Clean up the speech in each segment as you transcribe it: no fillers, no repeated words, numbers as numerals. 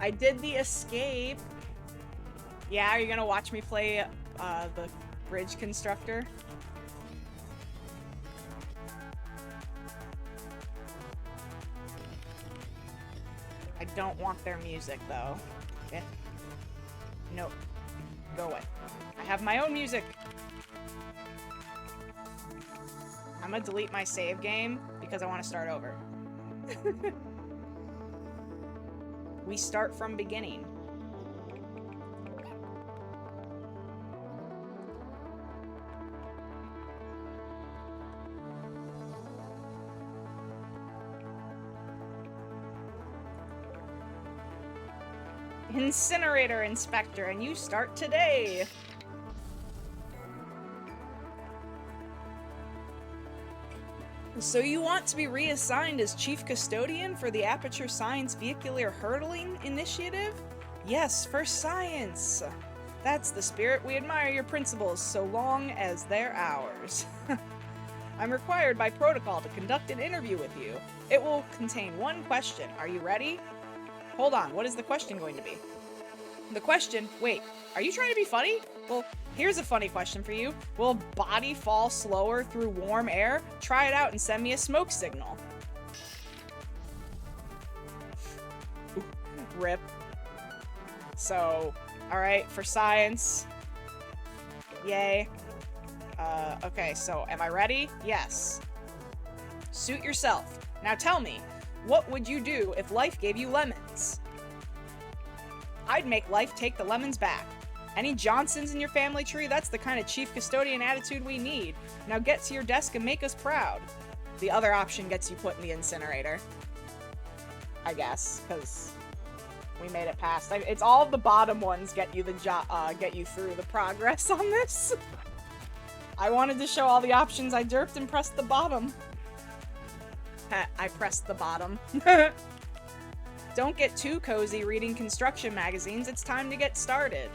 I did the escape. Yeah, are you gonna watch me play the bridge constructor? I don't want their music, though. Okay. Nope. Go away. I have my own music. I'm gonna delete my save game because I want to start over. We start from beginning. Incinerator Inspector, and you start today. So you want to be reassigned as Chief Custodian for the Aperture Science Vehicular Hurdling Initiative? Yes, for science! That's the spirit. We admire your principles, so long as they're ours. I'm required by protocol to conduct an interview with you. It will contain one question. Are you ready? Hold on, what is the question going to be? The question, wait, are you trying to be funny? Well, here's a funny question for you. Will a body fall slower through warm air? Try it out and send me a smoke signal. Rip. So, alright, for science. Yay. Okay, so am I ready? Yes. Suit yourself. Now tell me, what would you do if life gave you lemons? I'd make life take the lemons back. Any Johnsons in your family tree? That's the kind of Chief Custodian attitude we need. Now get to your desk and make us proud. The other option gets you put in the incinerator. I guess, because we made it past. It's all the bottom ones get you get you through the progress on this. I wanted to show all the options. I derped and pressed the bottom. I pressed the bottom. Don't get too cozy reading construction magazines. It's time to get started.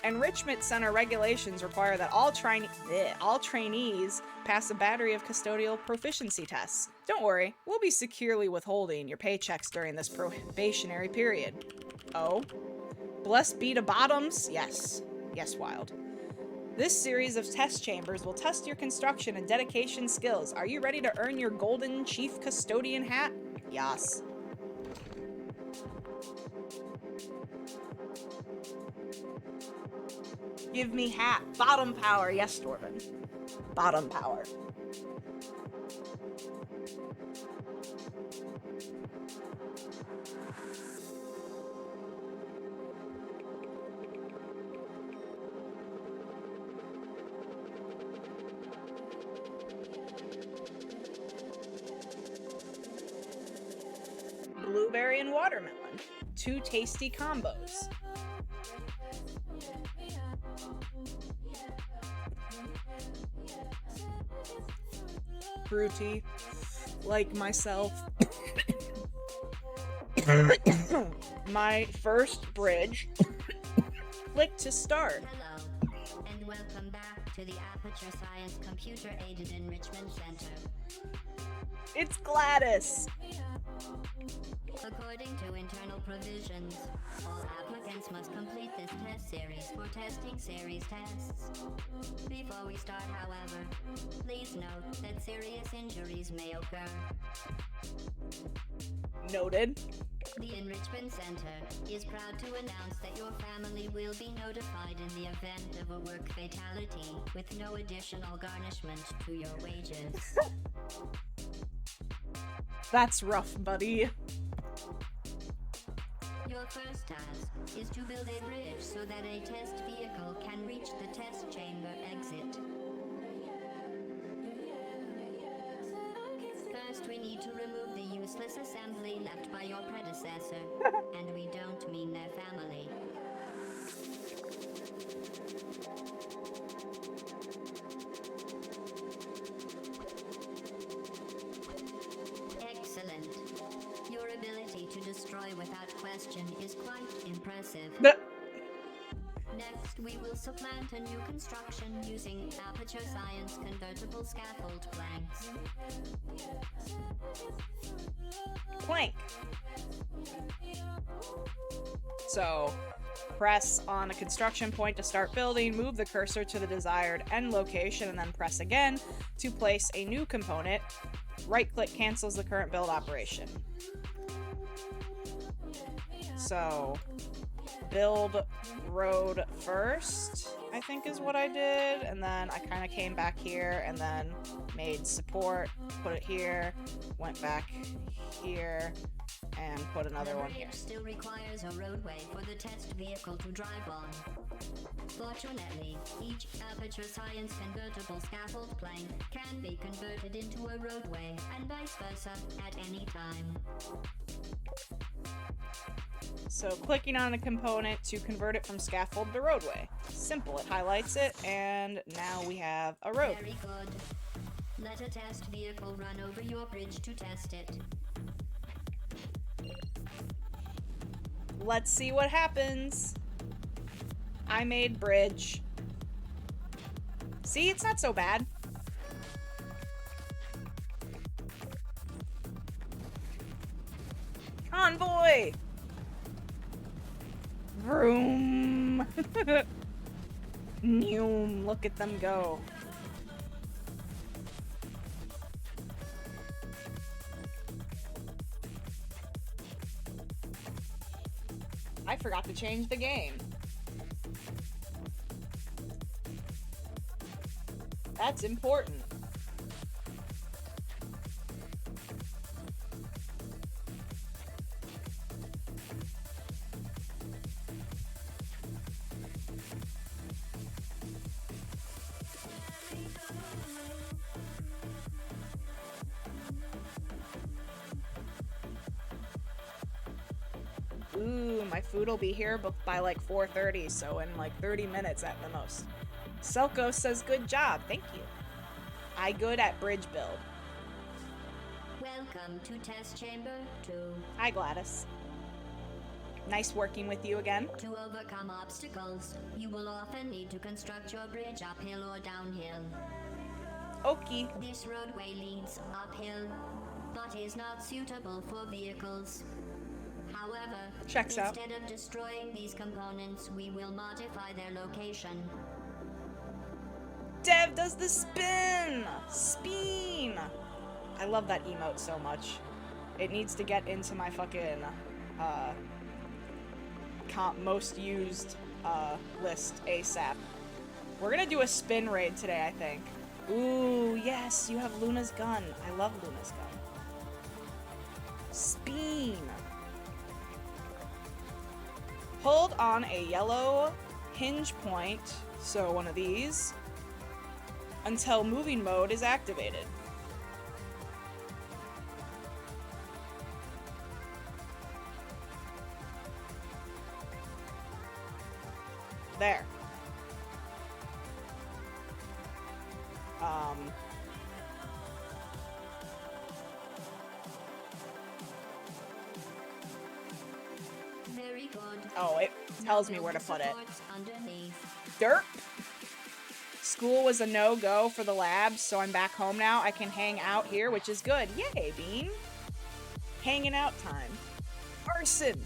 Enrichment Center regulations require that all trainees pass a battery of custodial proficiency tests. Don't worry, we'll be securely withholding your paychecks during this probationary period. Oh? Blessed be to bottoms? Yes. Yes, Wild. This series of test chambers will test your construction and dedication skills. Are you ready to earn your golden Chief Custodian hat? Yes. Give me hat. Bottom power. Yes, Dwarven. Bottom power. Blueberry and watermelon. Two tasty combos. Fruity, like myself. My first bridge. Click to start. Hello, and welcome back to the Aperture Science Computer Aided Enrichment Center. It's Gladys. According to internal provisions, all applicants must complete this test series for testing series tests. Before we start, however, please note that serious injuries may occur. Noted. The Enrichment Center is proud to announce that your family will be notified in the event of a work fatality with no additional garnishment to your wages. That's rough, buddy. Your first task is to build a bridge so that a test vehicle can reach the test chamber exit. First, we need to remove the useless assembly left by your predecessor, and we don't mean their family. Excellent. Your ability to destroy without question is quite impressive. Next, we will supplant a new construction using Aperture Science convertible scaffold planks. Plank. So, press on a construction point to start building, move the cursor to the desired end location, and then press again to place a new component. Right-click cancels the current build operation. So, build road first, I think is what I did, and then I kind of came back here and then made support, put it here, went back here, and put another one here. Still requires a roadway for the test vehicle to drive on. Fortunately, each Aperture Science convertible scaffold plank can be converted into a roadway, and vice versa, at any time. So clicking on a component to convert it from scaffold to roadway. Simple, it highlights it, and now we have a road. Very good. Let a test vehicle run over your bridge to test it. Let's see what happens. I made bridge. See, it's not so bad. Convoy! Vroom! Noom, look at them go. I forgot to change the game. That's important. Ooh, my food will be here by like 4:30, so in like 30 minutes at the most. Selko says good job, thank you. I good at bridge build. Welcome to Test Chamber 2. Hi Gladys. Nice working with you again. To overcome obstacles, you will often need to construct your bridge uphill or downhill. Okie. This roadway leads uphill, but is not suitable for vehicles. However, Checks out. instead of destroying these components, we will modify their location. Dev does the spin! Spin! I love that emote so much. It needs to get into my fucking, most used, list ASAP. We're gonna do a spin raid today, I think. Ooh, yes, you have Luna's gun. I love Luna's gun. Spin! Hold on a yellow hinge point, so one of these, until moving mode is activated. There. Very good. Oh, it tells me where to put it. Supports underneath. Derp. School was a no-go for the labs, so I'm back home now. I can hang out here, which is good. Yay, Bean. Hanging out time. Arson.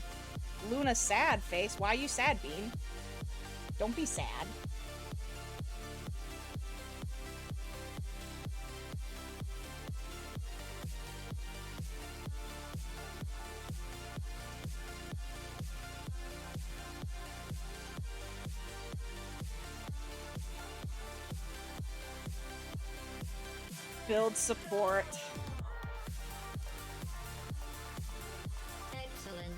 Luna sad face. Why you sad, Bean? Don't be sad. Build support. Excellent.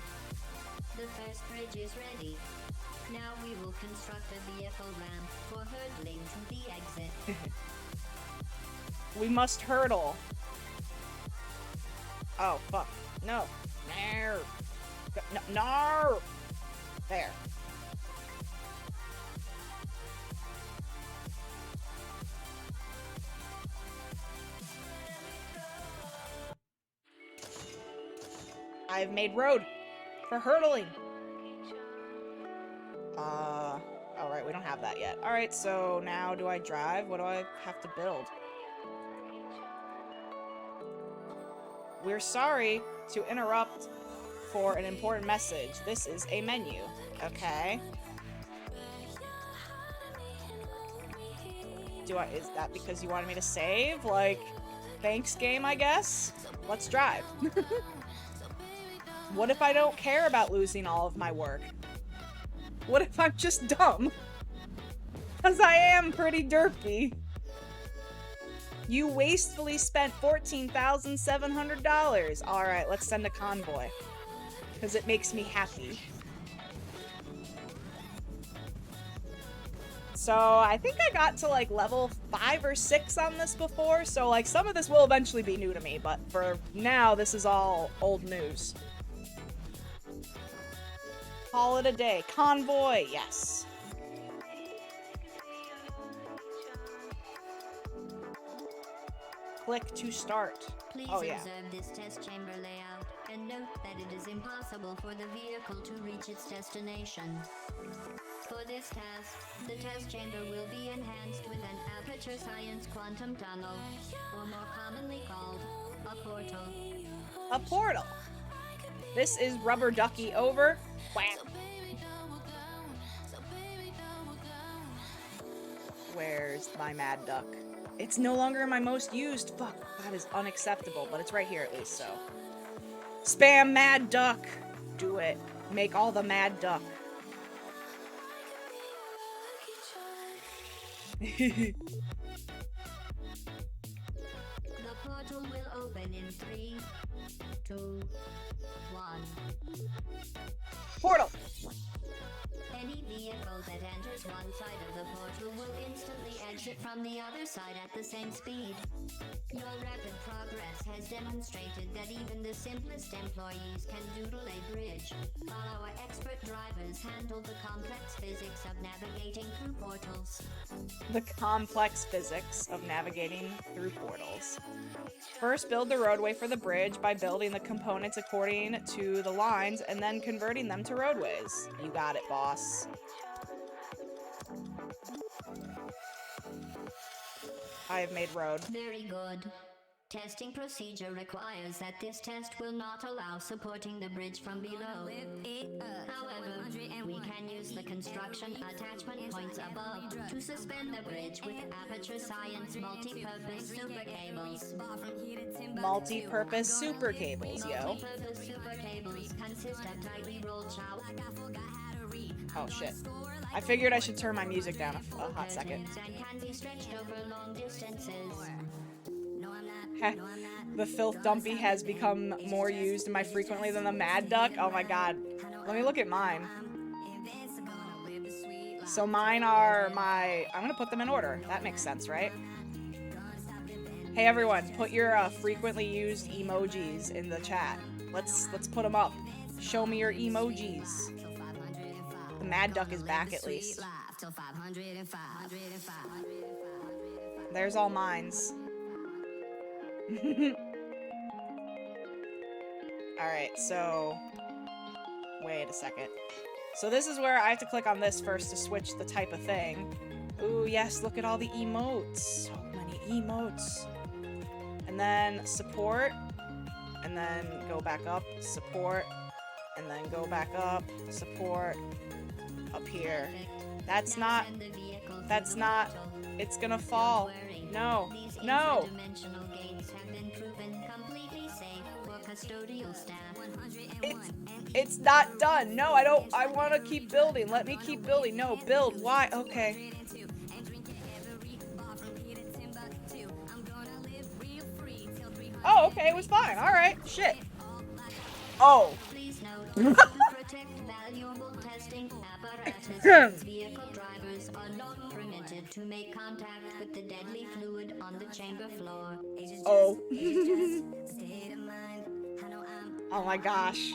The first bridge is ready. Now we will construct a vehicle ramp for hurdling to the exit. We must hurdle. Oh, fuck. No. No. No. No. There. I've made road for hurdling. Oh, Alright, we don't have that yet. Alright, so now do I drive? What do I have to build? We're sorry to interrupt for an important message. This is a menu. Okay. Is that because you wanted me to save? Like, thanks game, I guess? Let's drive. What if I don't care about losing all of my work? What if I'm just dumb? Because I am pretty derpy. You wastefully spent $14,700. Alright, let's send a convoy. Because it makes me happy. So, I think I got to, like, level 5 or 6 on this before, so, like, some of this will eventually be new to me, but for now, this is all old news. Call it a day. Convoy, yes. Click to start. Please observe this test chamber layout and note that it is impossible for the vehicle to reach its destination. For this test, the test chamber will be enhanced with an aperture science quantum tunnel, or more commonly called a portal. A portal. This is Rubber Ducky over. Wham. Where's my Mad Duck? It's no longer my most used. Fuck, that is unacceptable, but it's right here at least, so. Spam Mad Duck. Do it. Make all the Mad Duck. The portal will open in 3, 2, 1. Portal. Any vehicle that enters one side of the portal will instantly exit from the other side at the same speed. Your rapid progress has demonstrated that even the simplest employees can doodle a bridge, while our expert drivers handle the complex physics of navigating through portals. The complex physics of navigating through portals. First, build the roadway for the bridge by building the components according to the lines and then converting them to roadways. You got it, boss. I have made road. Very good. Testing procedure requires that this test will not allow supporting the bridge from below. However, we can use the construction attachment points above to suspend the bridge with Aperture Science multi-purpose super cables. Multi-purpose super cables, yo. Multi-purpose super cables consist of tightly rolled showers. Oh shit. I figured I should turn my music down a hot second. And can be stretched over long distances. The Filth Dumpy has become more used and more frequently than the Mad Duck. Oh my god. Let me look at mine. So mine are my... I'm gonna put them in order. That makes sense, right? Hey everyone, put your frequently used emojis in the chat. Let's put them up. Show me your emojis. The Mad Duck is back at least. There's all mines. Alright, so... Wait a second. So this is where I have to click on this first to switch the type of thing. Ooh, yes, look at all the emotes. So many emotes. And then support. And then go back up, support. And then go back up, support. Up here. That's not... It's gonna fall. No. No! It's not done. No, I don't. I want to keep building. Let me keep building. No, build. Why? Okay. Oh, okay. It was fine. All right. Shit. Oh. Please note, to protect valuable testing apparatus, vehicle drivers are not permitted to make contact with the deadly fluid on the chamber floor. Oh. Oh my gosh.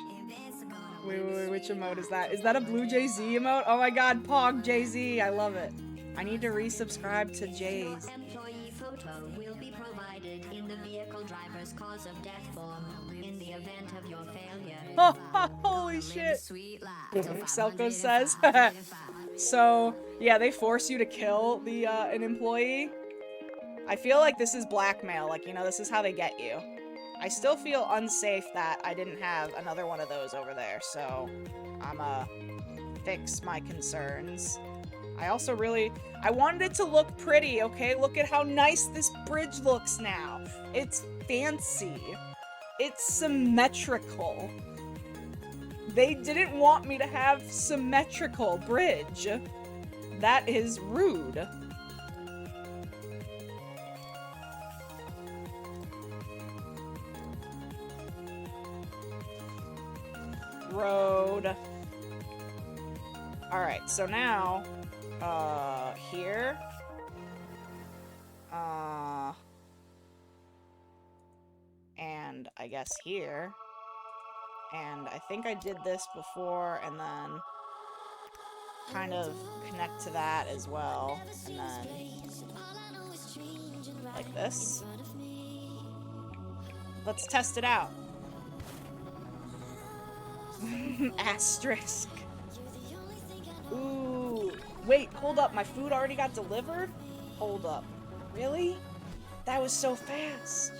Wait, which emote is that? Is that a Blue Jay-Z emote? Oh my god, Pog Jay-Z, I love it. I need to resubscribe to Jay's. Employee photo will be provided in the vehicle driver's cause of death form in the event of your failure. Holy shit. Selko says. So, Yeah, they force you to kill the an employee. I feel like this is blackmail. Like, you know, this is how they get you. I still feel unsafe that I didn't have another one of those over there, so I'm fix my concerns. I also I wanted it to look pretty, okay? Look at how nice this bridge looks now. It's fancy. It's symmetrical. They didn't want me to have symmetrical bridge. That is rude. Road. Alright, so now, here. And I guess here. And I think I did this before, and then kind of connect to that as well, and then like this. Let's test it out. Asterisk. Ooh. Wait, hold up. My food already got delivered? Hold up. Really? That was so fast.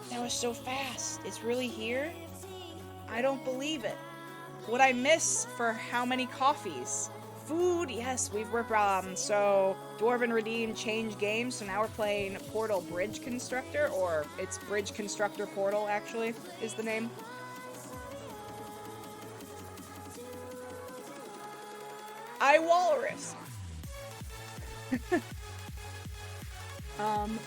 That was so fast. It's really here? I don't believe it. What'd I miss for how many coffees? Food, yes, we're so Dwarven Redeem changed games, so now we're playing Portal Bridge Constructor, or it's Bridge Constructor Portal, actually, is the name. I walrus! But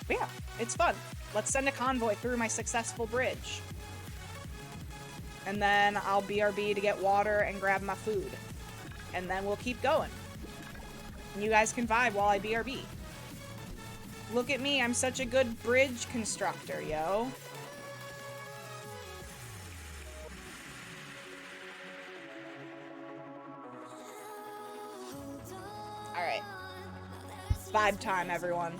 yeah, it's fun. Let's send a convoy through my successful bridge. And then I'll BRB to get water and grab my food. And then we'll keep going. And you guys can vibe while I BRB. Look at me, I'm such a good bridge constructor, yo. Alright. Vibe time, everyone.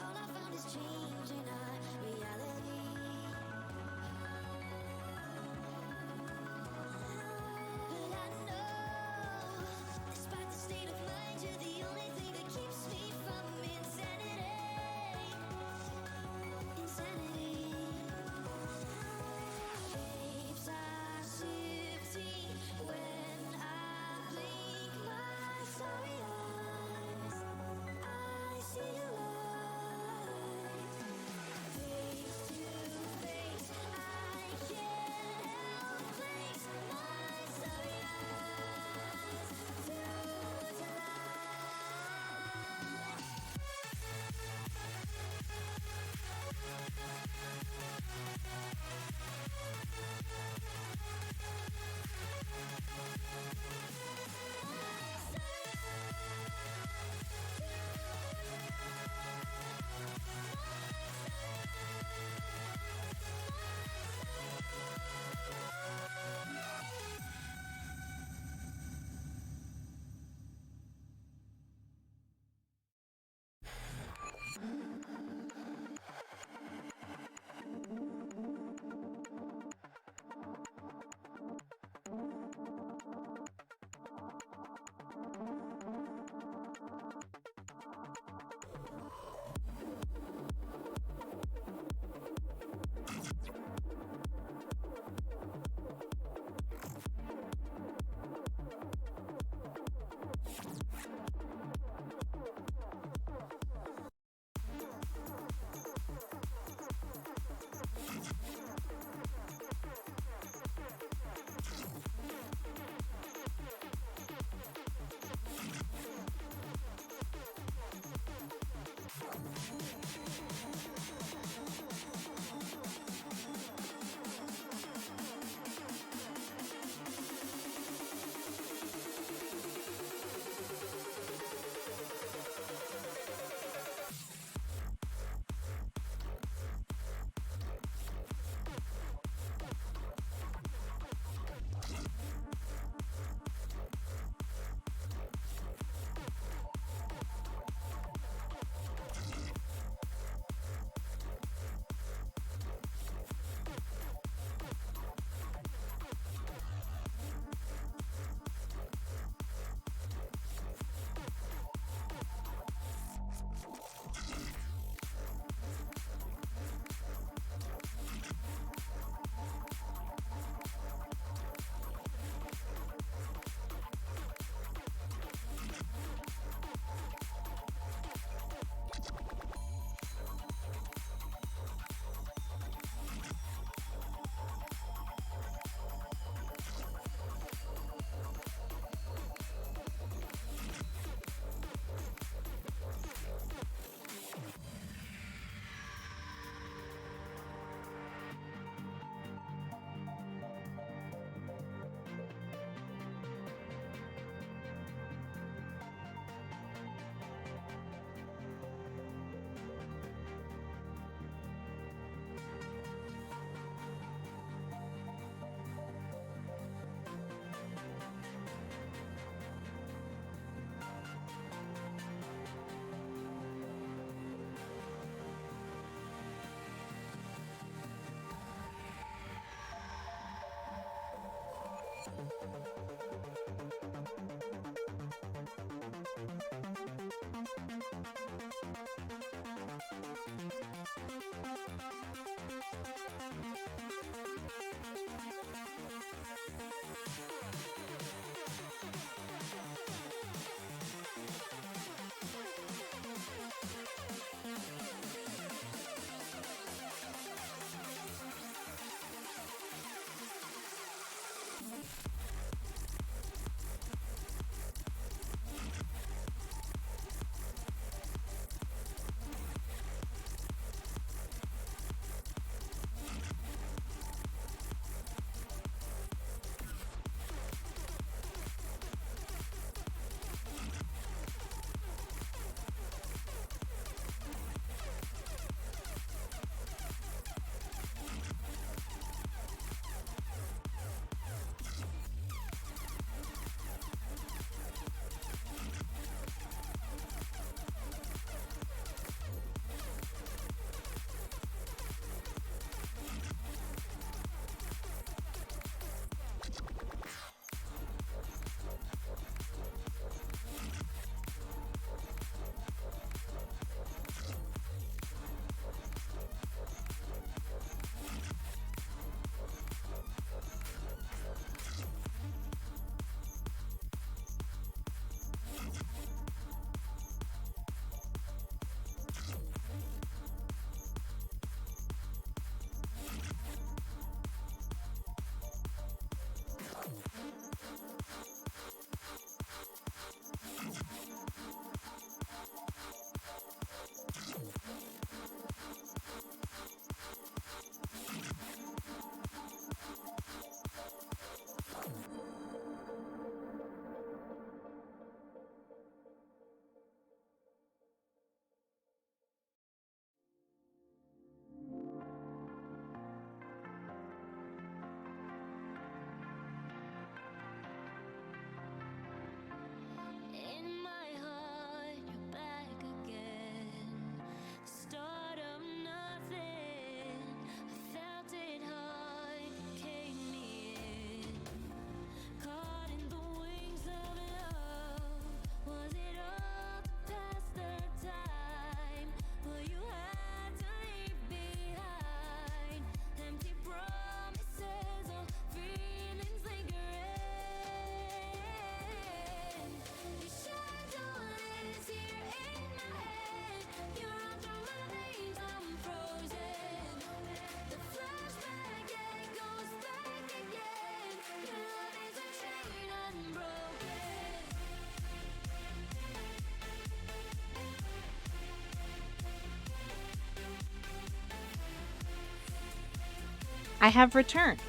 I have returned.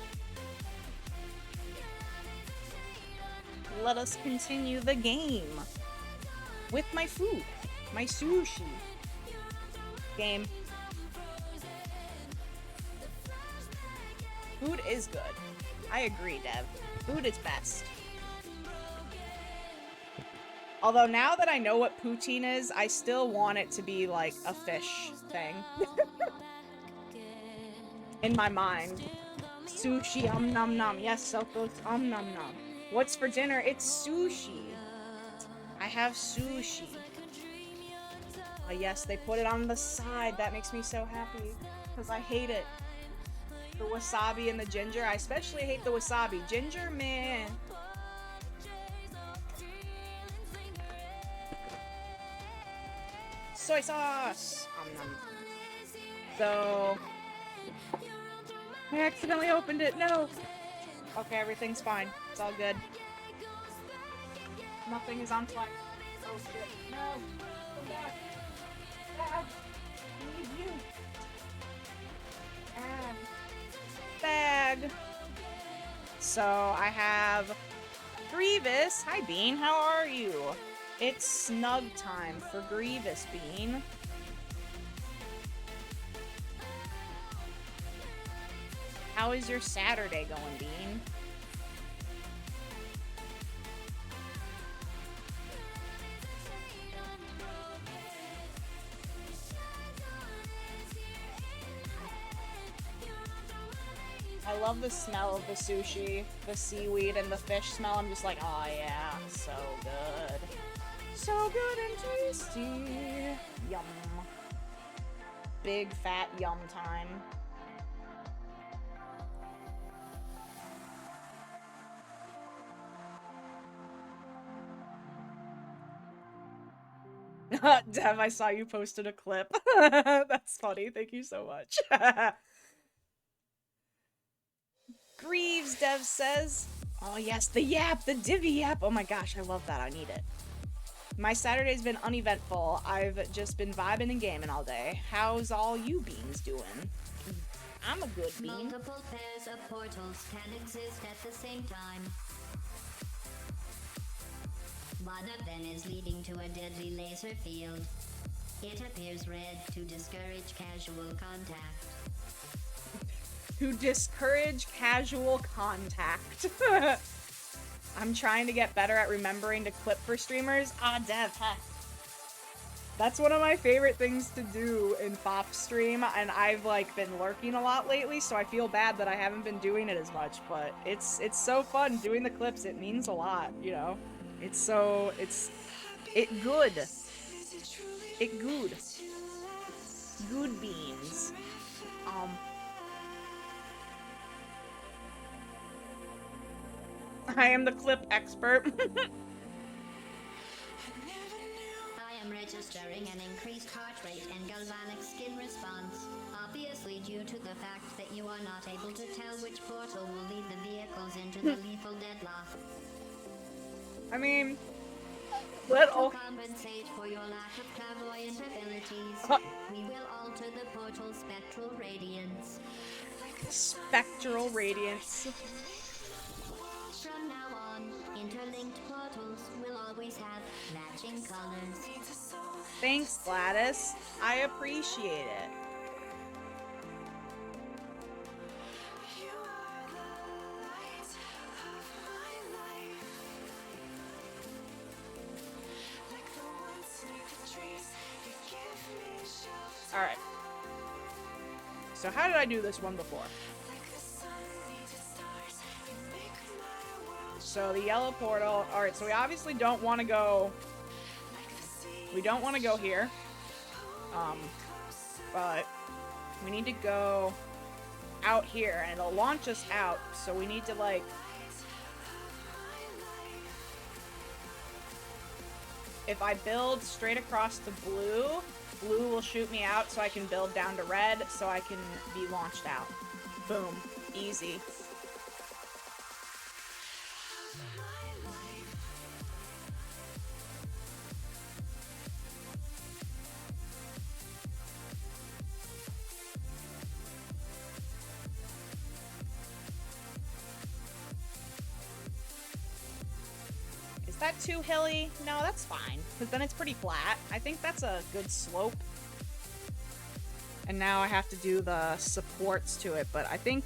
Let us continue the game with my food, my sushi. Game. Food is good. I agree, Dev. Food is best. Although now that I know what poutine is, I still want it to be like a fish thing. In my mind. Sushi, nom nom. Yes, Selko's nom nom. What's for dinner? It's sushi. I have sushi. Oh yes, they put it on the side. That makes me so happy. Because I hate it. The wasabi and the ginger. I especially hate the wasabi. Ginger, man. Soy sauce. So, I accidentally opened it. No. Okay, everything's fine. It's all good. Nothing is on fire. Oh shit. No. Come back. Dad. I need you. And bag. So I have Grievous. Hi Bean, how are you? It's snug time for Grievous, Bean. How is your Saturday going, Bean? I love the smell of the sushi, the seaweed, and the fish smell. I'm just like, oh yeah, so good. So good and tasty. Yum. Big fat yum time. Dev, I saw you posted a clip. That's funny. Thank you so much. Greaves, Dev says. Oh yes, the yap, the divvy yap. Oh my gosh, I love that. I need it. My Saturday's been uneventful. I've just been vibing and gaming all day. How's all you beans doing? I'm a good bean. Multiple pairs of portals can exist at the same time. One of them is leading to a deadly laser field. It appears red to discourage casual contact. To discourage casual contact. I'm trying to get better at remembering to clip for streamers. Ah, Dev, huh? That's one of my favorite things to do in FOP stream, and I've like been lurking a lot lately, so I feel bad that I haven't been doing it as much, but it's so fun doing the clips. It means a lot, you know? It good. It good. Good beans. I am the clip expert. I am registering an increased heart rate and galvanic skin response, obviously due to the fact that you are not able to tell which portal will lead the vehicles into the lethal deadlock. I mean, To compensate for your lack of clairvoyant abilities, we will alter the portal's spectral radiance. Spectral radiance. From now on, interlinked portals will always have matching colors. Thanks, Gladys. I appreciate it. Alright. So how did I do this one before? So the yellow portal. Alright, so we obviously don't want to go... We don't want to go here. But we need to go out here, and it'll launch us out, so we need to, like... If I build straight across to blue, blue will shoot me out so I can build down to red so I can be launched out. Boom. Easy. That too hilly? No, that's fine, because then it's pretty flat. I think that's a good slope. And now I have to do the supports to it, but I think...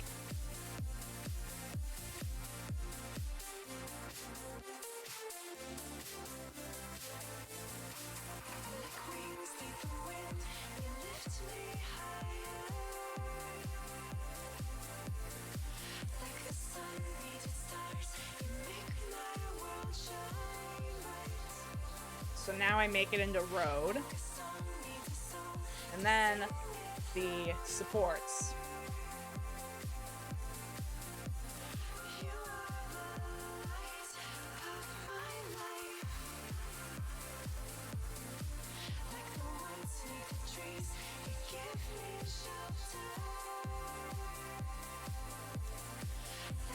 So now I make it into road. And then the supports.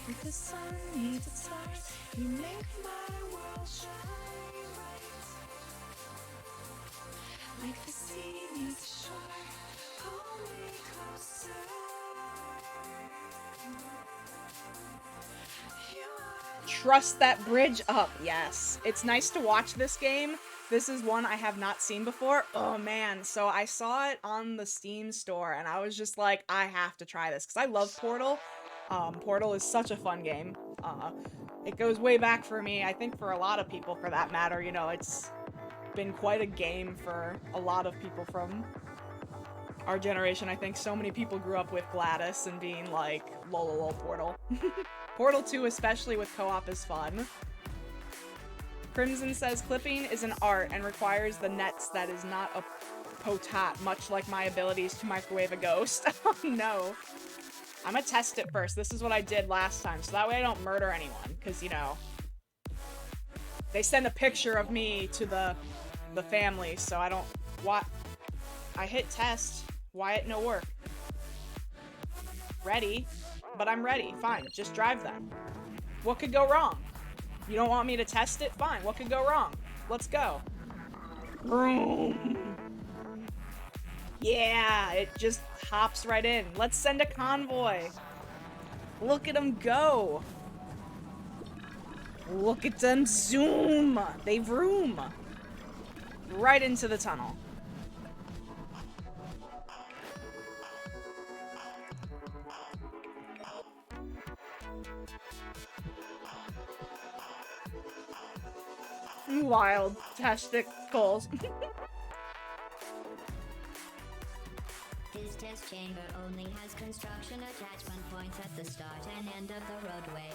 Like the sun needs its stars, you make my world shine bright. Like the sea needs the shore, pull me closer. Trust that bridge up, yes. It's nice to watch this game. This is one I have not seen before. Oh man, so I saw it on the Steam store and I was just like, I have to try this because I love Portal. Portal is such a fun game. It goes way back for me, I think for a lot of people for that matter, you know, it's been quite a game for a lot of people from our generation. I think so many people grew up with GLaDOS and being like, lol, Portal. Portal 2, especially with co-op, is fun. Crimson says, clipping is an art and requires the nets that is not a potat, much like my abilities to microwave a ghost. Oh no. I'm gonna test it first. This is what I did last time, so that way I don't murder anyone, because, you know, they send a picture of me to the family, so I don't... What? I hit test. Why it no work? Ready? But I'm ready. Fine. Just drive then. What could go wrong? You don't want me to test it? Fine. What could go wrong? Let's go. Vroom. Yeah, it just hops right in. Let's send a convoy. Look at them go. Look at them zoom. They vroom. Right into the tunnel. Wild testicles. This test chamber only has construction attachment points at the start and end of the roadway.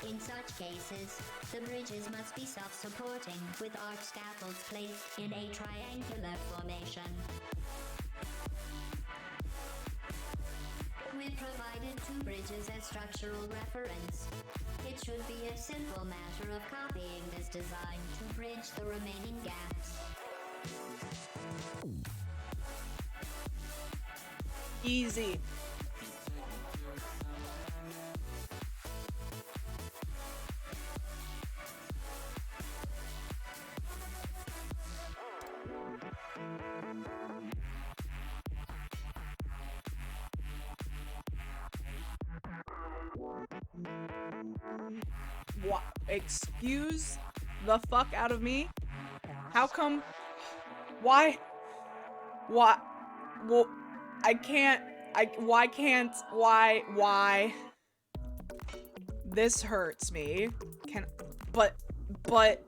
In such cases, the bridges must be self-supporting, with arch scaffolds placed in a triangular formation. We provided two bridges as structural reference. It should be a simple matter of copying this design to bridge the remaining gaps. Easy. What? Excuse the fuck out of me? How come? Why? What? Well, I can't. Why can't? Why? This hurts me. But. What?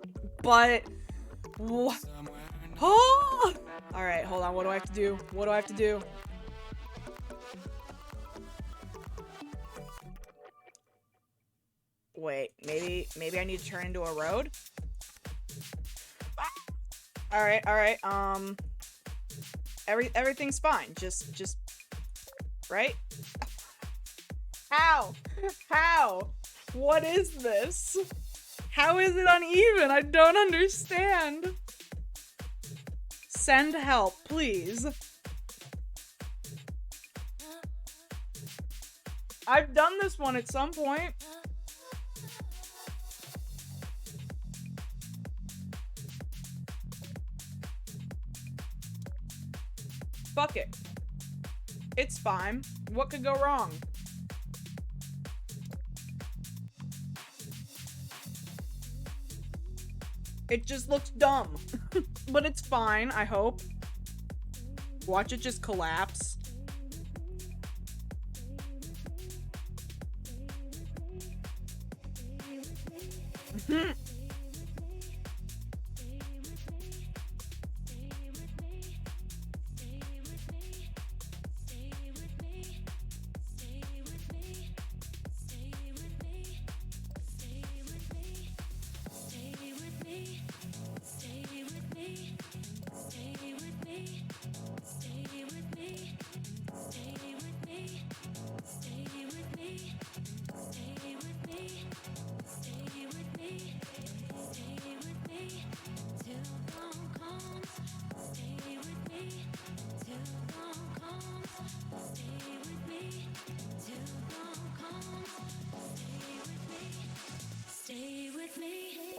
Oh! Alright, hold on. What do I have to do? What do I have to do? Wait, maybe I need to turn into a road? Alright, everything's fine. Just, right? How? What is this? How is it uneven? I don't understand. Send help, please. I've done this one at some point. Fuck it. It's fine. What could go wrong? It just looks dumb. But it's fine, I hope. Watch it just collapse.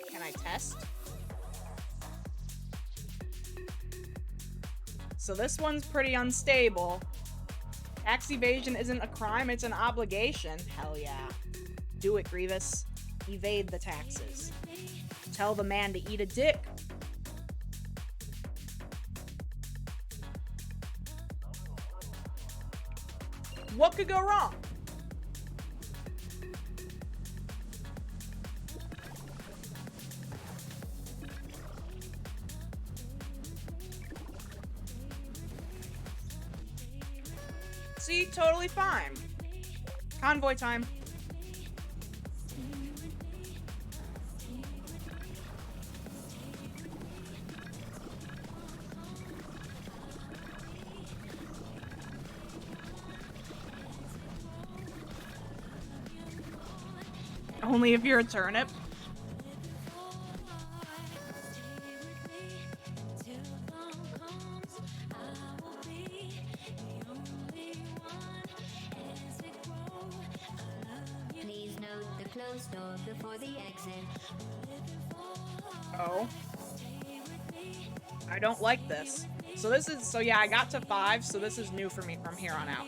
Can I test? So this one's pretty unstable. Tax evasion isn't a crime, it's an obligation. Hell yeah. Do it, Grievous. Evade the taxes. Tell the man to eat a dick. What could go wrong? See, totally fine. Convoy time. Only if you're a turnip. Please note the closed door before the exit. Oh. I don't like this. So yeah, I got to 5, so this is new for me from here on out.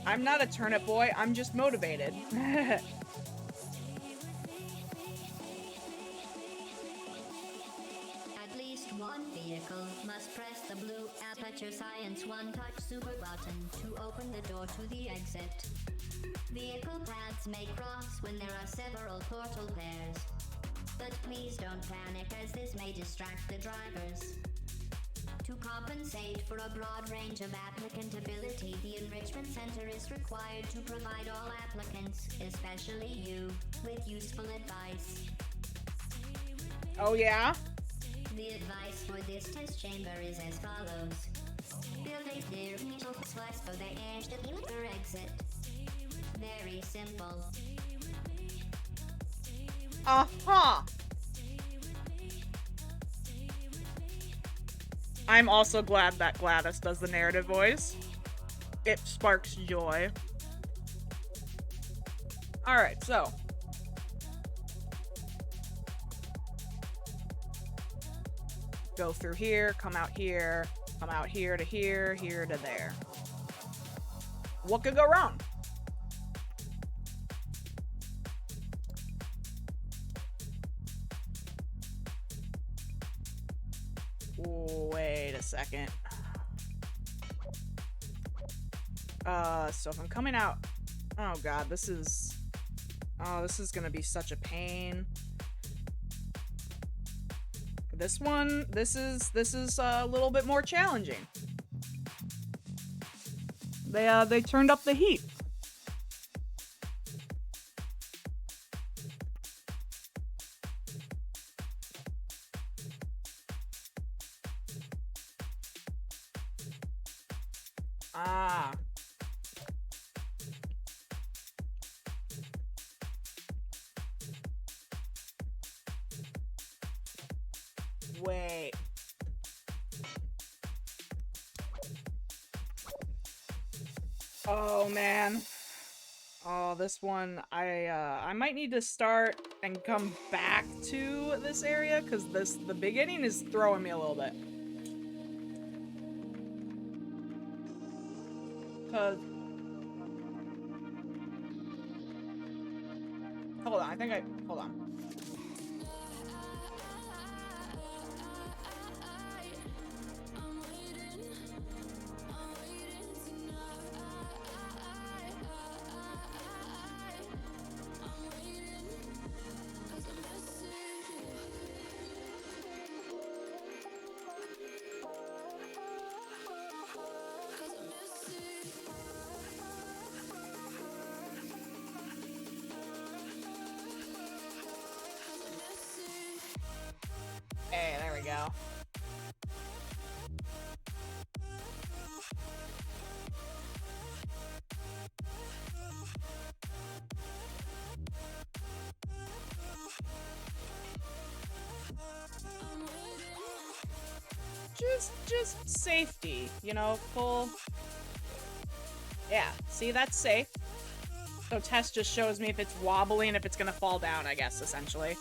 I'm not a turnip boy, I'm just motivated. At least one vehicle must press the blue Aperture Science one-touch super button to open the door to the exit. Vehicle paths may cross when there are several portal pairs. But please don't panic, as this may distract the drivers. To compensate for a broad range of applicant ability, the Enrichment Center is required to provide all applicants, especially you, with useful advice. Oh yeah? The advice for this test chamber is as follows. Build a near slice so the edge of the exit. Very simple. Uh-huh. I'm also glad that Gladys does the narrative voice. It sparks joy. Alright, so. Go through here, come out here to here, here to there. What could go wrong? Wait a second. So if I'm coming out... Oh god, this is gonna be such a pain. This one, this is a little bit more challenging. They turned up the heat. Ah. Wait. Oh man. Oh, this one I might need to start and come back to this area because the beginning is throwing me a little bit. Hold on, think I... Hold on. Hey, there we go. Just safety, you know, full... Yeah, see, that's safe. So test just shows me if it's wobbly and if it's gonna fall down, I guess, essentially.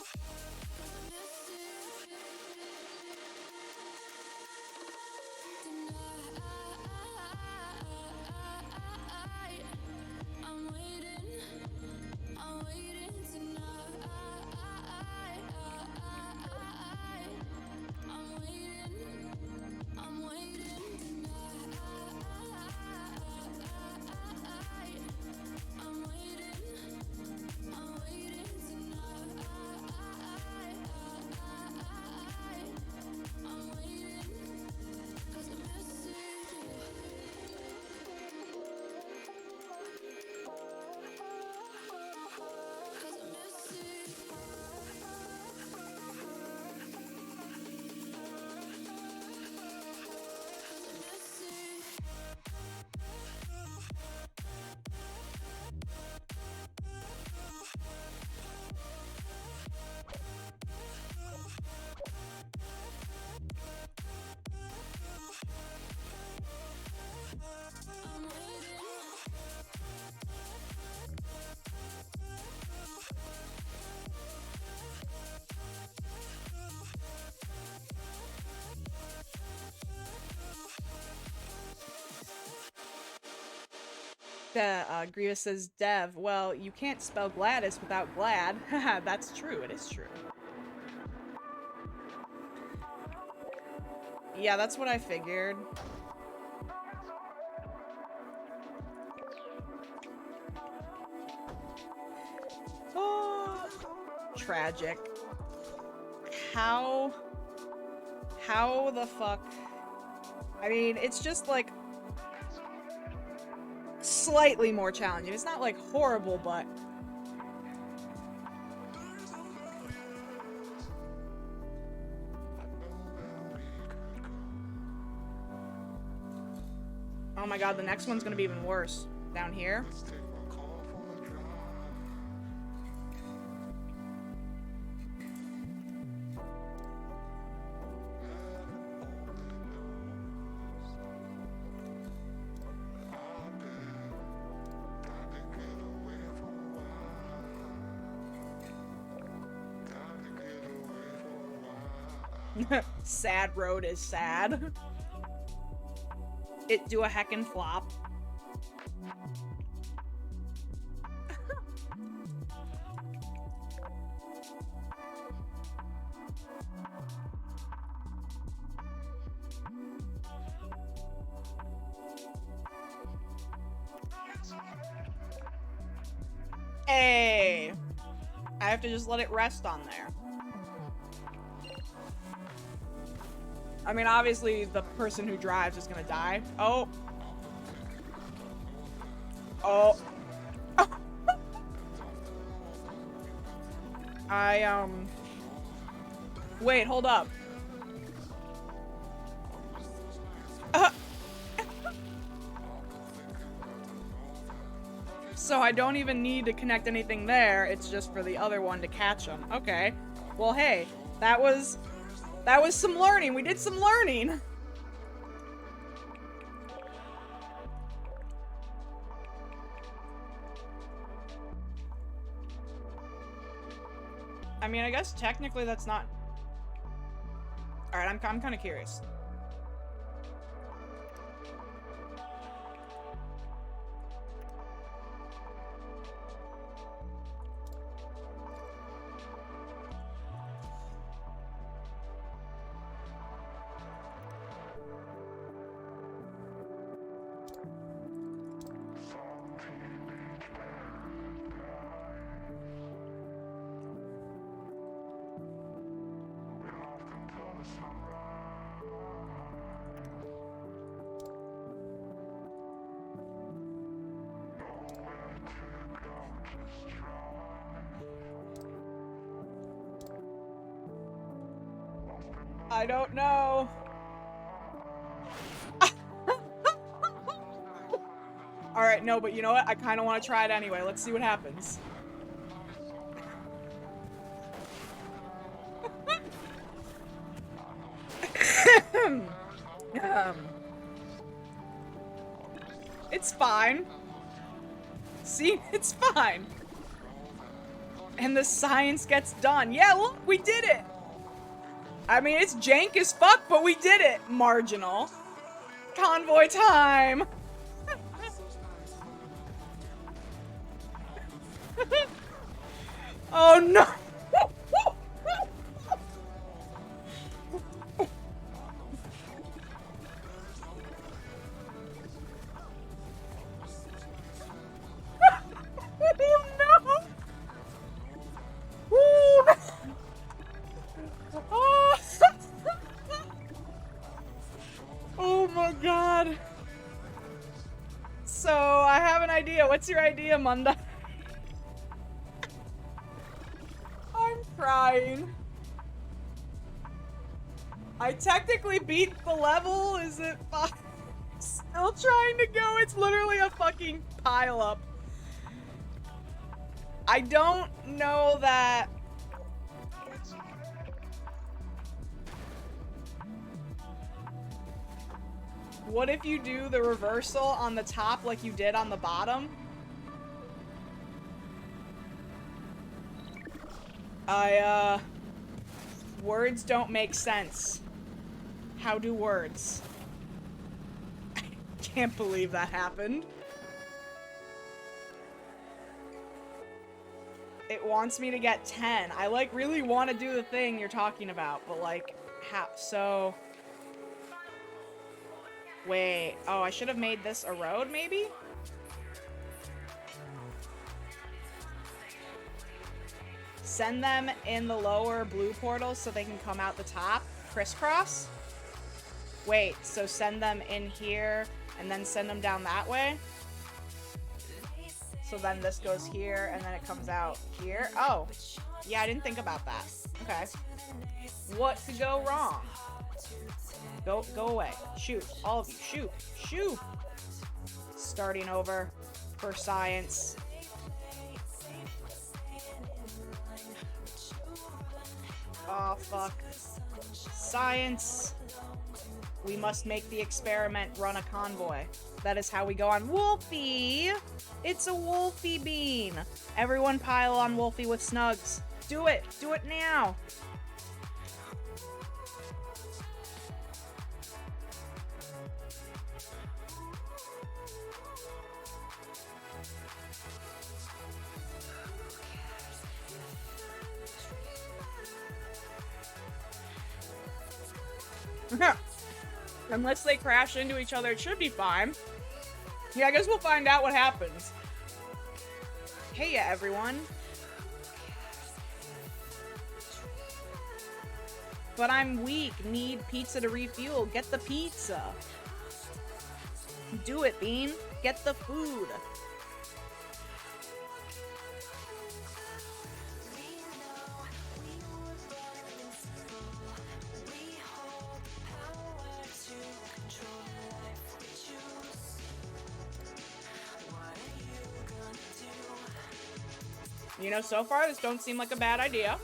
Grievous says, Dev, well, you can't spell Gladys without glad. Haha, that's true, it is true. Yeah, that's what I figured. Oh, tragic. How the fuck? I mean, it's just like slightly more challenging. It's not like horrible, but oh my god, the next one's gonna be even worse. Down here. Sad road is sad. It do a heckin' flop. Hey! I have to just let it rest on there. I mean, obviously, the person who drives is gonna die. Oh. Oh. Wait, hold up. So I don't even need to connect anything there, it's just for the other one to catch them. Okay. Well, hey, that was some learning. We did some learning. I mean, I guess technically that's not... Alright, I'm kind of curious. I don't know. Alright, no, but you know what? I kind of want to try it anyway. Let's see what happens. It's fine. See? It's fine. And the science gets done. Yeah, look, we did it. I mean, it's jank as fuck, but we did it. Marginal. Convoy time. Oh no. Oh my god. So, I have an idea. What's your idea, Munda? I'm crying. I technically beat the level. Is it fine? Still trying to go. It's literally a fucking pile up. I don't know that... What if you do the reversal on the top like you did on the bottom? Words don't make sense. How do words? I can't believe that happened. It wants me to get 10. I, like, really want to do the thing you're talking about, but, like, how? So... Wait. Oh, I should have made this a road, maybe? Send them in the lower blue portals so they can come out the top. Crisscross? Wait, so send them in here and then send them down that way? So then this goes here and then it comes out here? Oh. Yeah, I didn't think about that. Okay. What could go wrong? Go away. Shoot. All of you. Shoot. Shoot! Starting over for science. Oh, fuck. Science. We must make the experiment run a convoy. That is how we go on. Wolfie! It's a Wolfie bean! Everyone pile on Wolfie with snugs. Do it! Do it now! Unless they crash into each other, it should be fine. Yeah, I guess we'll find out what happens. Hey, yeah, everyone. But I'm weak. Need pizza to refuel. Get the pizza. Do it, Bean. Get the food. You know, so far, this don't seem like a bad idea.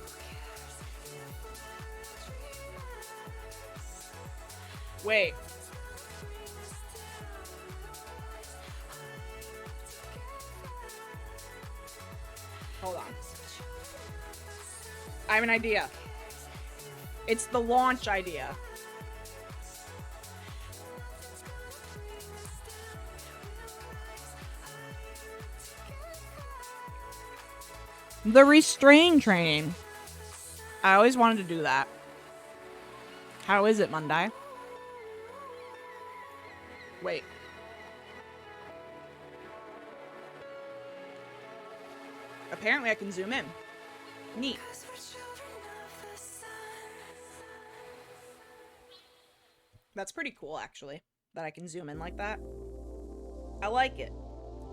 Wait. Hold on. I have an idea. It's the launch idea. The restrain training. I always wanted to do that. How is it, Monday? Wait. Apparently I can zoom in. Neat. That's pretty cool, actually, that I can zoom in like that. I like it.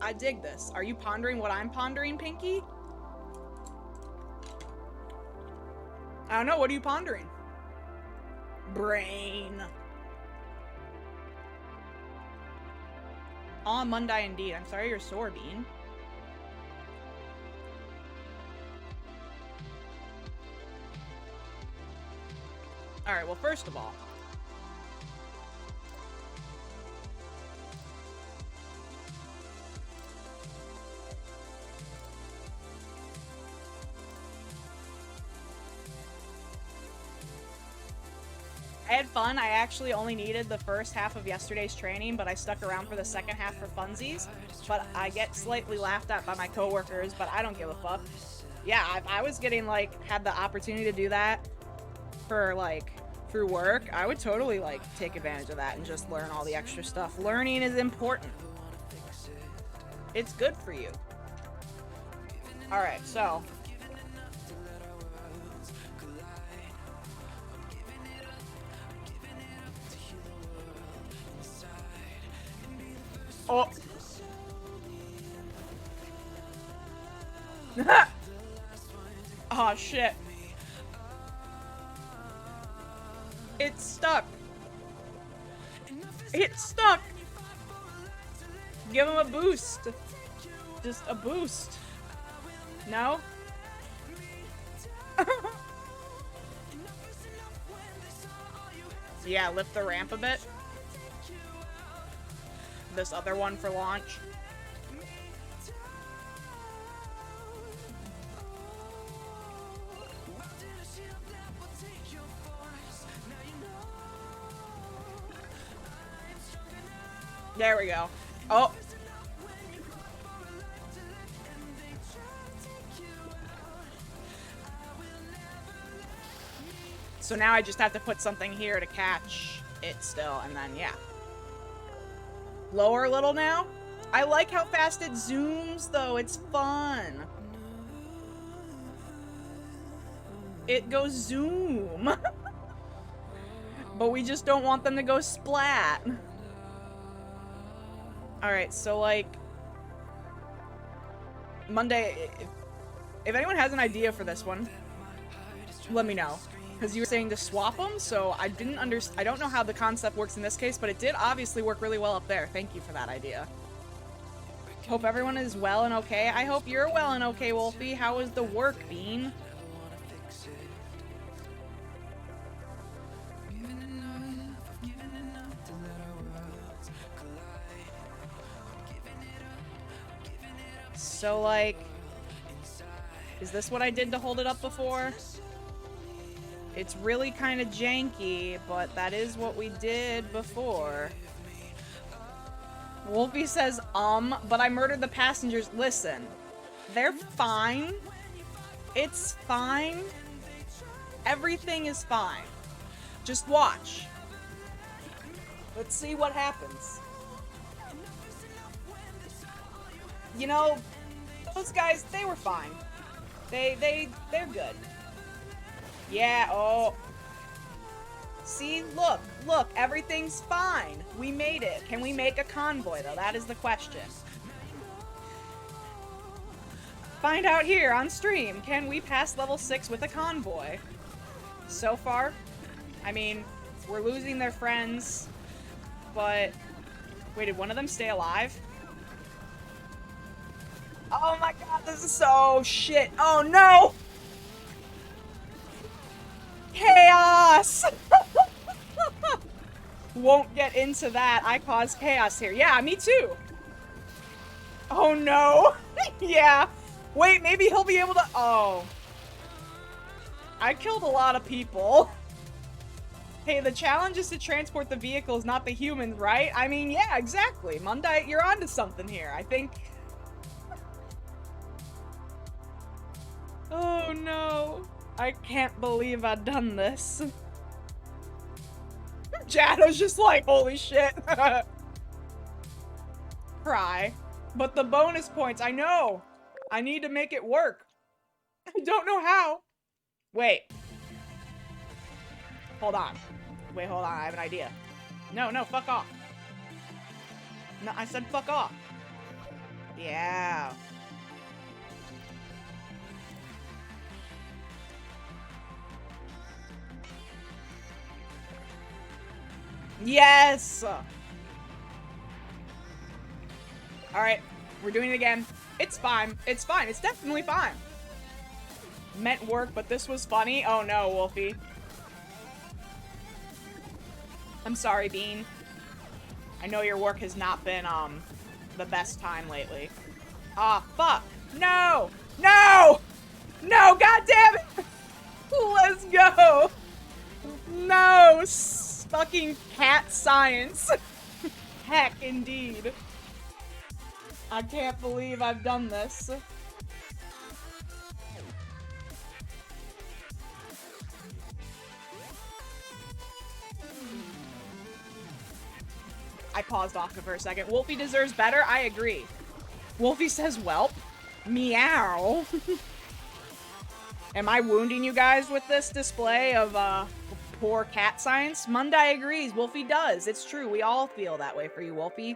I dig this. Are you pondering what I'm pondering, Pinky? I don't know. What are you pondering? Brain. On Monday indeed. I'm sorry you're sore, Bean. Alright, well, first of all, I had fun. I actually only needed the first half of yesterday's training, but I stuck around for the second half for funsies. But I get slightly laughed at by my coworkers, but I don't give a fuck. Yeah, if I was getting, like, had the opportunity to do that for, like, through work, I would totally, like, take advantage of that and just learn all the extra stuff. Learning is important. It's good for you. Alright, so... Oh! Oh, shit. It's stuck. It's stuck. Give him a boost. Just a boost. No? So yeah, lift the ramp a bit. This other one for launch. There we go. Oh. So now I just have to put something here to catch it still, and then, yeah. Lower a little now. I like how fast it zooms, though. It's fun. It goes zoom. But we just don't want them to go splat. Alright, so, like... Monday... If anyone has an idea for this one, let me know. Because you were saying to swap them, so I don't know how the concept works in this case, but it did obviously work really well up there. Thank you for that idea. Hope everyone is well and okay. I hope you're well and okay, Wolfie. How was the work, Bean? So, like... Is this what I did to hold it up before? It's really kind of janky, but that is what we did before. Wolfie says, but I murdered the passengers. Listen, they're fine. It's fine. Everything is fine. Just watch. Let's see what happens. You know, those guys, they were fine. They're good. Yeah, oh. See, look, everything's fine. We made it. Can we make a convoy, though? That is the question. Find out here on stream. Can we pass level 6 with a convoy? So far, I mean, we're losing their friends, but... Wait, did one of them stay alive? Oh my god, this is so shit. Oh no! Chaos! Won't get into that. I caused chaos here. Yeah, me too. Oh no. Yeah. Wait, maybe he'll be able to... Oh. I killed a lot of people. Hey, the challenge is to transport the vehicles, not the humans, right? I mean, yeah, exactly. Monday, you're onto something here. I think... Oh no. I can't believe I've done this. Jada's just like, holy shit. Cry. But the bonus points, I know. I need to make it work. I don't know how. Wait. Hold on. Wait, hold on. I have an idea. No, fuck off. No, I said fuck off. Yeah. Yes! Alright, we're doing it again. It's fine. It's fine. It's definitely fine. Meant work, but this was funny. Oh no, Wolfie. I'm sorry, Bean. I know your work has not been, the best time lately. Ah, fuck. No! No! No, goddammit! Let's go! No! Fucking cat science. Heck, indeed. I can't believe I've done this. I paused off it for a second. Wolfie deserves better? I agree. Wolfie says whelp. Meow. Am I wounding you guys with this display of, poor cat science? Mundai agrees. Wolfie does. It's true. We all feel that way for you, Wolfie.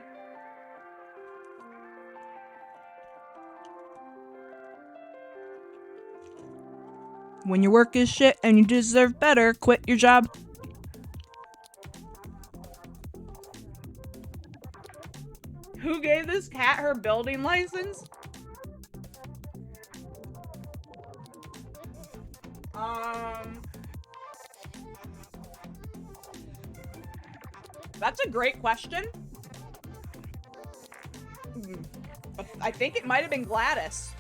When your work is shit and you deserve better, quit your job. Who gave this cat her building license? That's a great question. I think it might have been Gladys.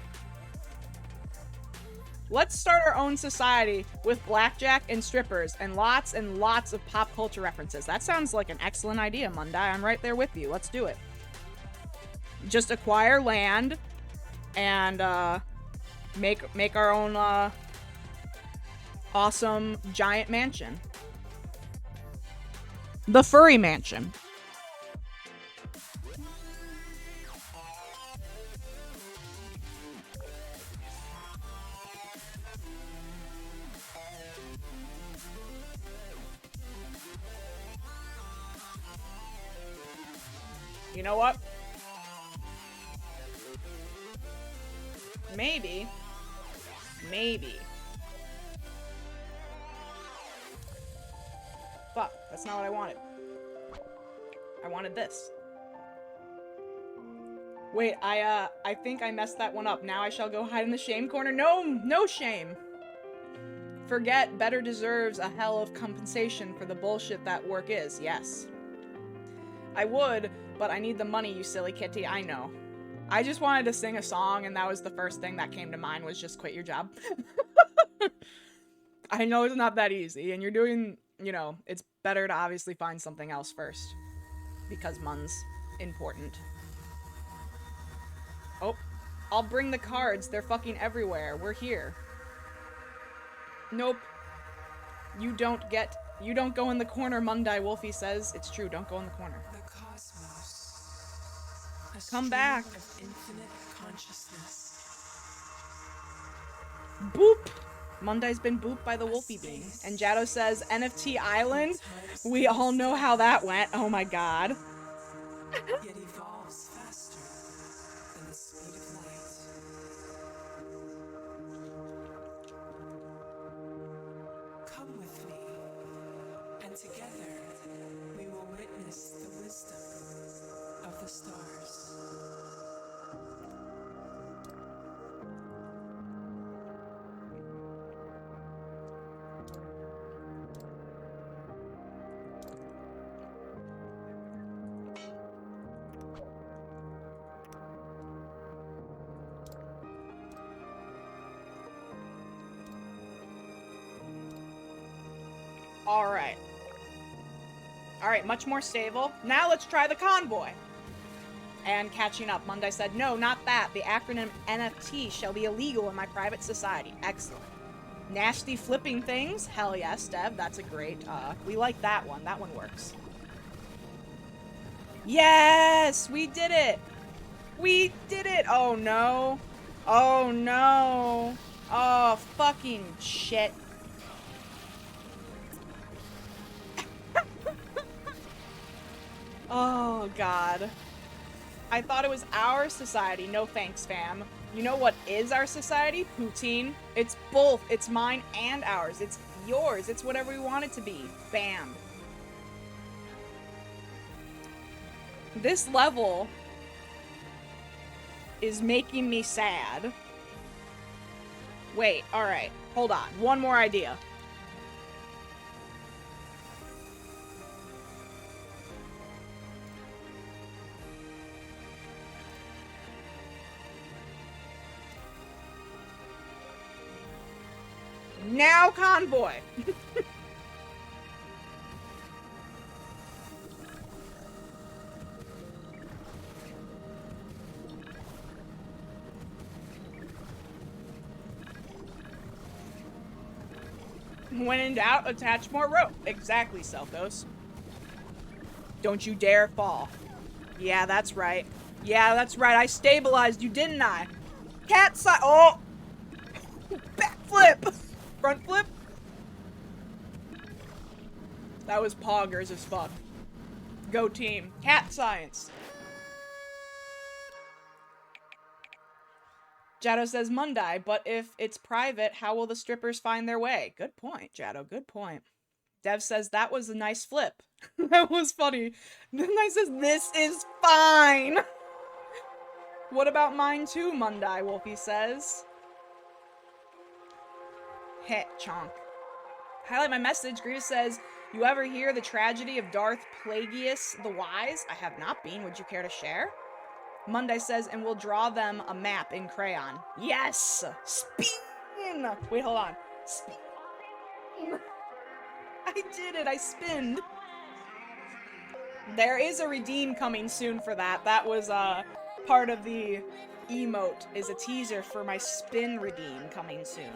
Let's start our own society with blackjack and strippers and lots of pop culture references. That sounds like an excellent idea, Mundai. I'm right there with you. Let's do it. Just acquire land and make our own awesome giant mansion. The furry mansion. You know what? Maybe. Fuck, that's not what I wanted. I wanted this. Wait, I think I messed that one up. Now I shall go hide in the shame corner. No shame. Forget better deserves a hell of compensation for the bullshit that work is. Yes. I would, but I need the money, you silly kitty. I know. I just wanted to sing a song, and that was the first thing that came to mind, was just quit your job. I know it's not that easy, and you're doing, you know, it's better to obviously find something else first. Because Mun's important. Oh, I'll bring the cards. They're fucking everywhere. We're here. Nope. You don't go in the corner, Mundai, Wolfie says. It's true, don't go in the corner. The cosmos. Come back. Of infinite consciousness. Boop! Mundai's been booped by the Wolfie Bean. And Jado says, NFT Island? We all know how that went. Oh my god. Yet evolves faster than the speed of light. Come with me, and together we will witness the wisdom of the stars. Alright, much more stable. Now let's try the convoy. And catching up. Mundai said, no, not that. The acronym NFT shall be illegal in my private society. Excellent. Nasty flipping things? Hell yes, Dev. That's a great, we like that one. That one works. Yes! We did it! We did it! Oh no. Oh no. Oh, fucking shit. Oh, God. I thought it was our society. No thanks, fam. You know what is our society? Poutine. It's both. It's mine and ours. It's yours. It's whatever we want it to be. Bam. This level is making me sad. Wait, alright. Hold on. One more idea. Now convoy! When in doubt, attach more rope. Exactly, Selkos. Don't you dare fall. Yeah, that's right. Yeah, that's right. I stabilized you, didn't I? Cat side. Oh! Backflip! Front flip? That was poggers as fuck. Go team. Cat science. Jado says Mundai, but if it's private, how will the strippers find their way? Good point, Jado. Good point. Dev says that was a nice flip. That was funny. Then I says this is fine. What about mine too, Mundai? Wolfie says. Heh, chonk. Highlight my message. Grievous says, you ever hear the tragedy of Darth Plagueis the Wise? I have not been. Would you care to share? Monday says, and we'll draw them a map in crayon. Yes! Spin! Wait, hold on. Spin! I did it! I spinned! There is a redeem coming soon for that. That was, part of the emote, is a teaser for my spin redeem coming soon.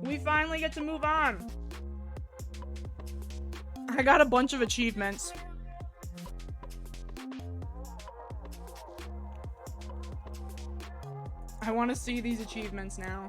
We finally get to move on. I got a bunch of achievements. I want to see these achievements now.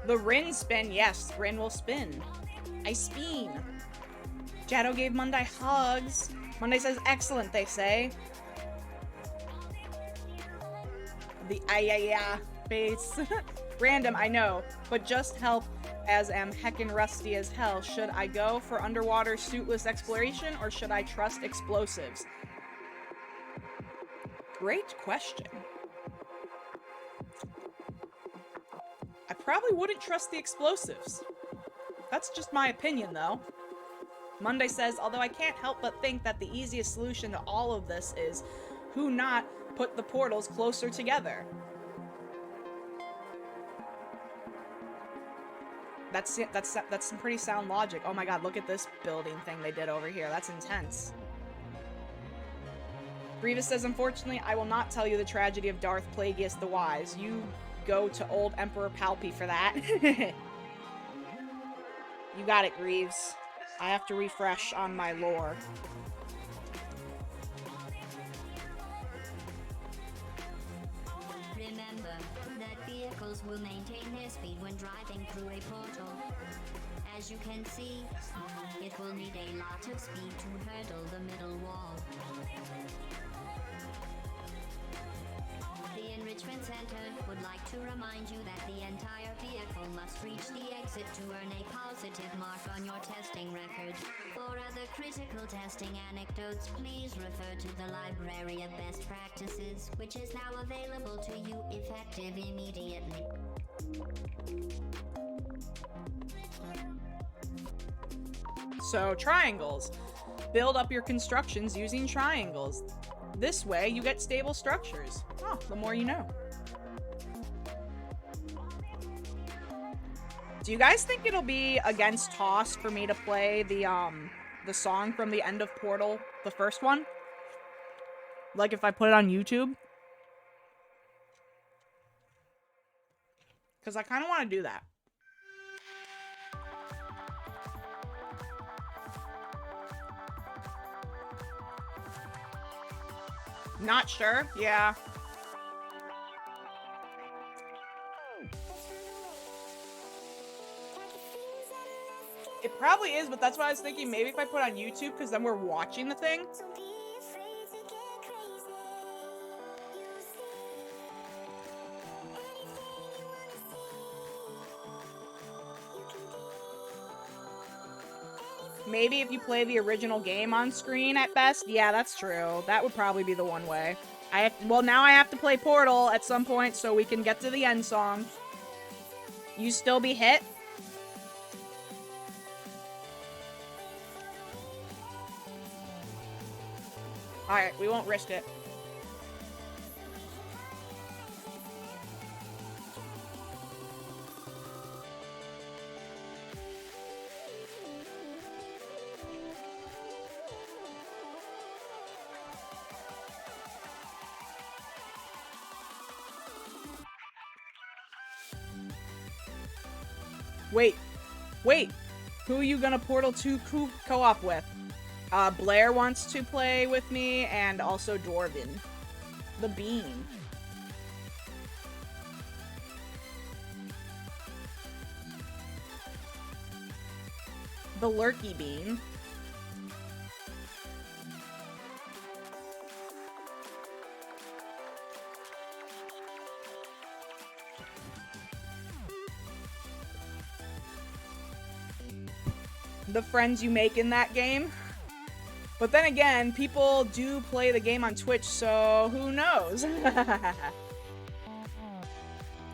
The Rin spin, yes, Rin will spin. I spin. Jado gave Monday hugs. Monday says, excellent, they say. The ayaya face. Random, I know, but just help as am heckin' rusty as hell. Should I go for underwater suitless exploration or should I trust explosives? Great question. I probably wouldn't trust the explosives. That's just my opinion, though. Monday says, although I can't help but think that the easiest solution to all of this is, who not put the portals closer together? That's some pretty sound logic. Oh my god, look at this building thing they did over here. That's intense. Grievous says, unfortunately, I will not tell you the tragedy of Darth Plagueis the Wise. You go to old Emperor Palpy for that. You got it, Greaves. I have to refresh on my lore. Remember that vehicles will maintain their speed when driving through a portal. As you can see, it will need a lot of speed to hurdle the middle wall. The Enrichment Center would like to remind you that the entire vehicle must reach the exit to earn a positive mark on your testing record. For other critical testing anecdotes, please refer to the Library of Best Practices, which is now available to you effective immediately. So, triangles. Build up your constructions using triangles. This way, you get stable structures. Oh, the more you know. Do you guys think it'll be against Toss for me to play the song from the end of Portal, the first one? Like if I put it on YouTube? Because I kind of want to do that. Not sure? Yeah. probably is, but that's why I was thinking maybe if I put on YouTube, because then we're watching the thing. Maybe if you play the original game on screen at best. Yeah, that's true. That would probably be the one way. Well, now I have to play Portal at some point so we can get to the end song. You still be hit? Alright, we won't risk it. Wait. Who are you gonna Portal 2 co-op with? Blair wants to play with me, and also Dwarven. The Bean. The Lurky Bean. The friends you make in that game. But then again, people do play the game on Twitch, so who knows?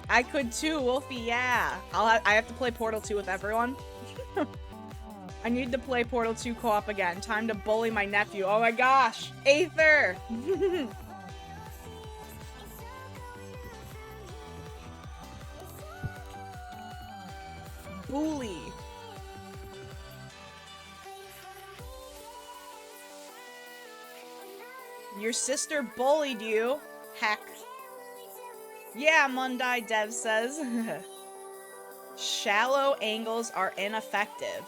I could too, Wolfie, yeah. I have to play Portal 2 with everyone. I need to play Portal 2 co-op again. Time to bully my nephew. Oh my gosh! Aether! Bully. Your sister bullied you. Heck. Yeah, Mundai Dev says. Shallow angles are ineffective.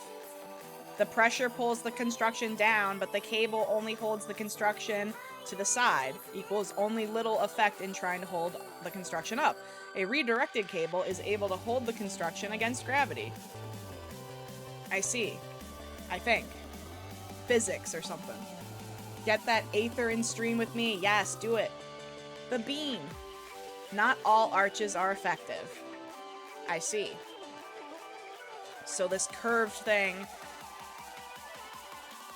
The pressure pulls the construction down, but the cable only holds the construction to the side, equals only little effect in trying to hold the construction up. A redirected cable is able to hold the construction against gravity. I see. I think. Physics or something. Get that Aether in stream with me. Yes, do it. The Bean. Not all arches are effective. I see. So this curved thing...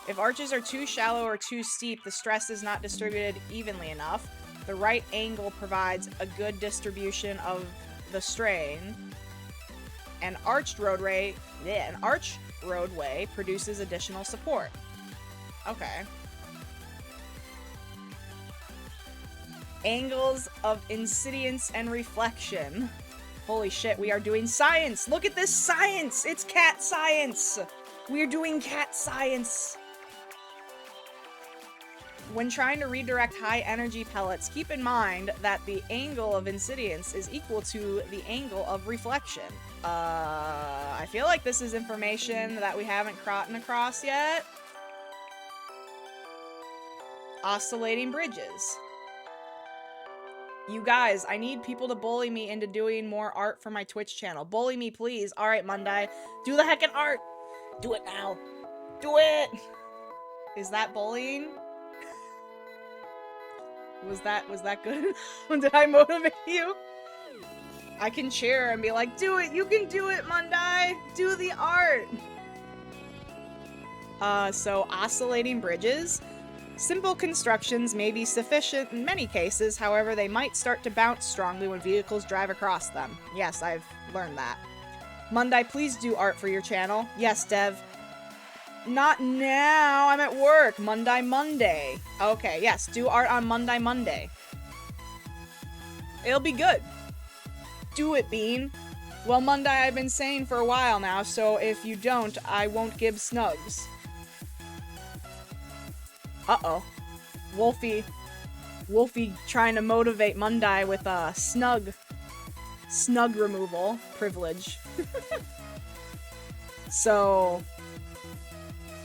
If arches are too shallow or too steep, the stress is not distributed evenly enough. The right angle provides a good distribution of the strain. An arched roadway produces additional support. Okay. Angles of incidence and reflection. Holy shit, we are doing science! Look at this science! It's cat science! We're doing cat science! When trying to redirect high-energy pellets, keep in mind that the angle of incidence is equal to the angle of reflection. I feel like this is information that we haven't gotten across yet. Oscillating bridges. You guys, I need people to bully me into doing more art for my Twitch channel. Bully me, please. Alright, Mundai. Do the heckin' art! Do it now. Do it! Is that bullying? Was that good? Did I motivate you? I can cheer and be like, do it! You can do it, Mundai! Do the art! So oscillating bridges. Simple constructions may be sufficient in many cases, however, they might start to bounce strongly when vehicles drive across them. Yes, I've learned that. Mundai, please do art for your channel. Yes, Dev. Not now, I'm at work. Mundai Monday. Okay, yes, do art on Mundai Monday. It'll be good. Do it, Bean. Well, Mundai, I've been saying for a while now, so if you don't, I won't give snugs. Uh-oh. Wolfie trying to motivate Mundai with a snug removal privilege. So,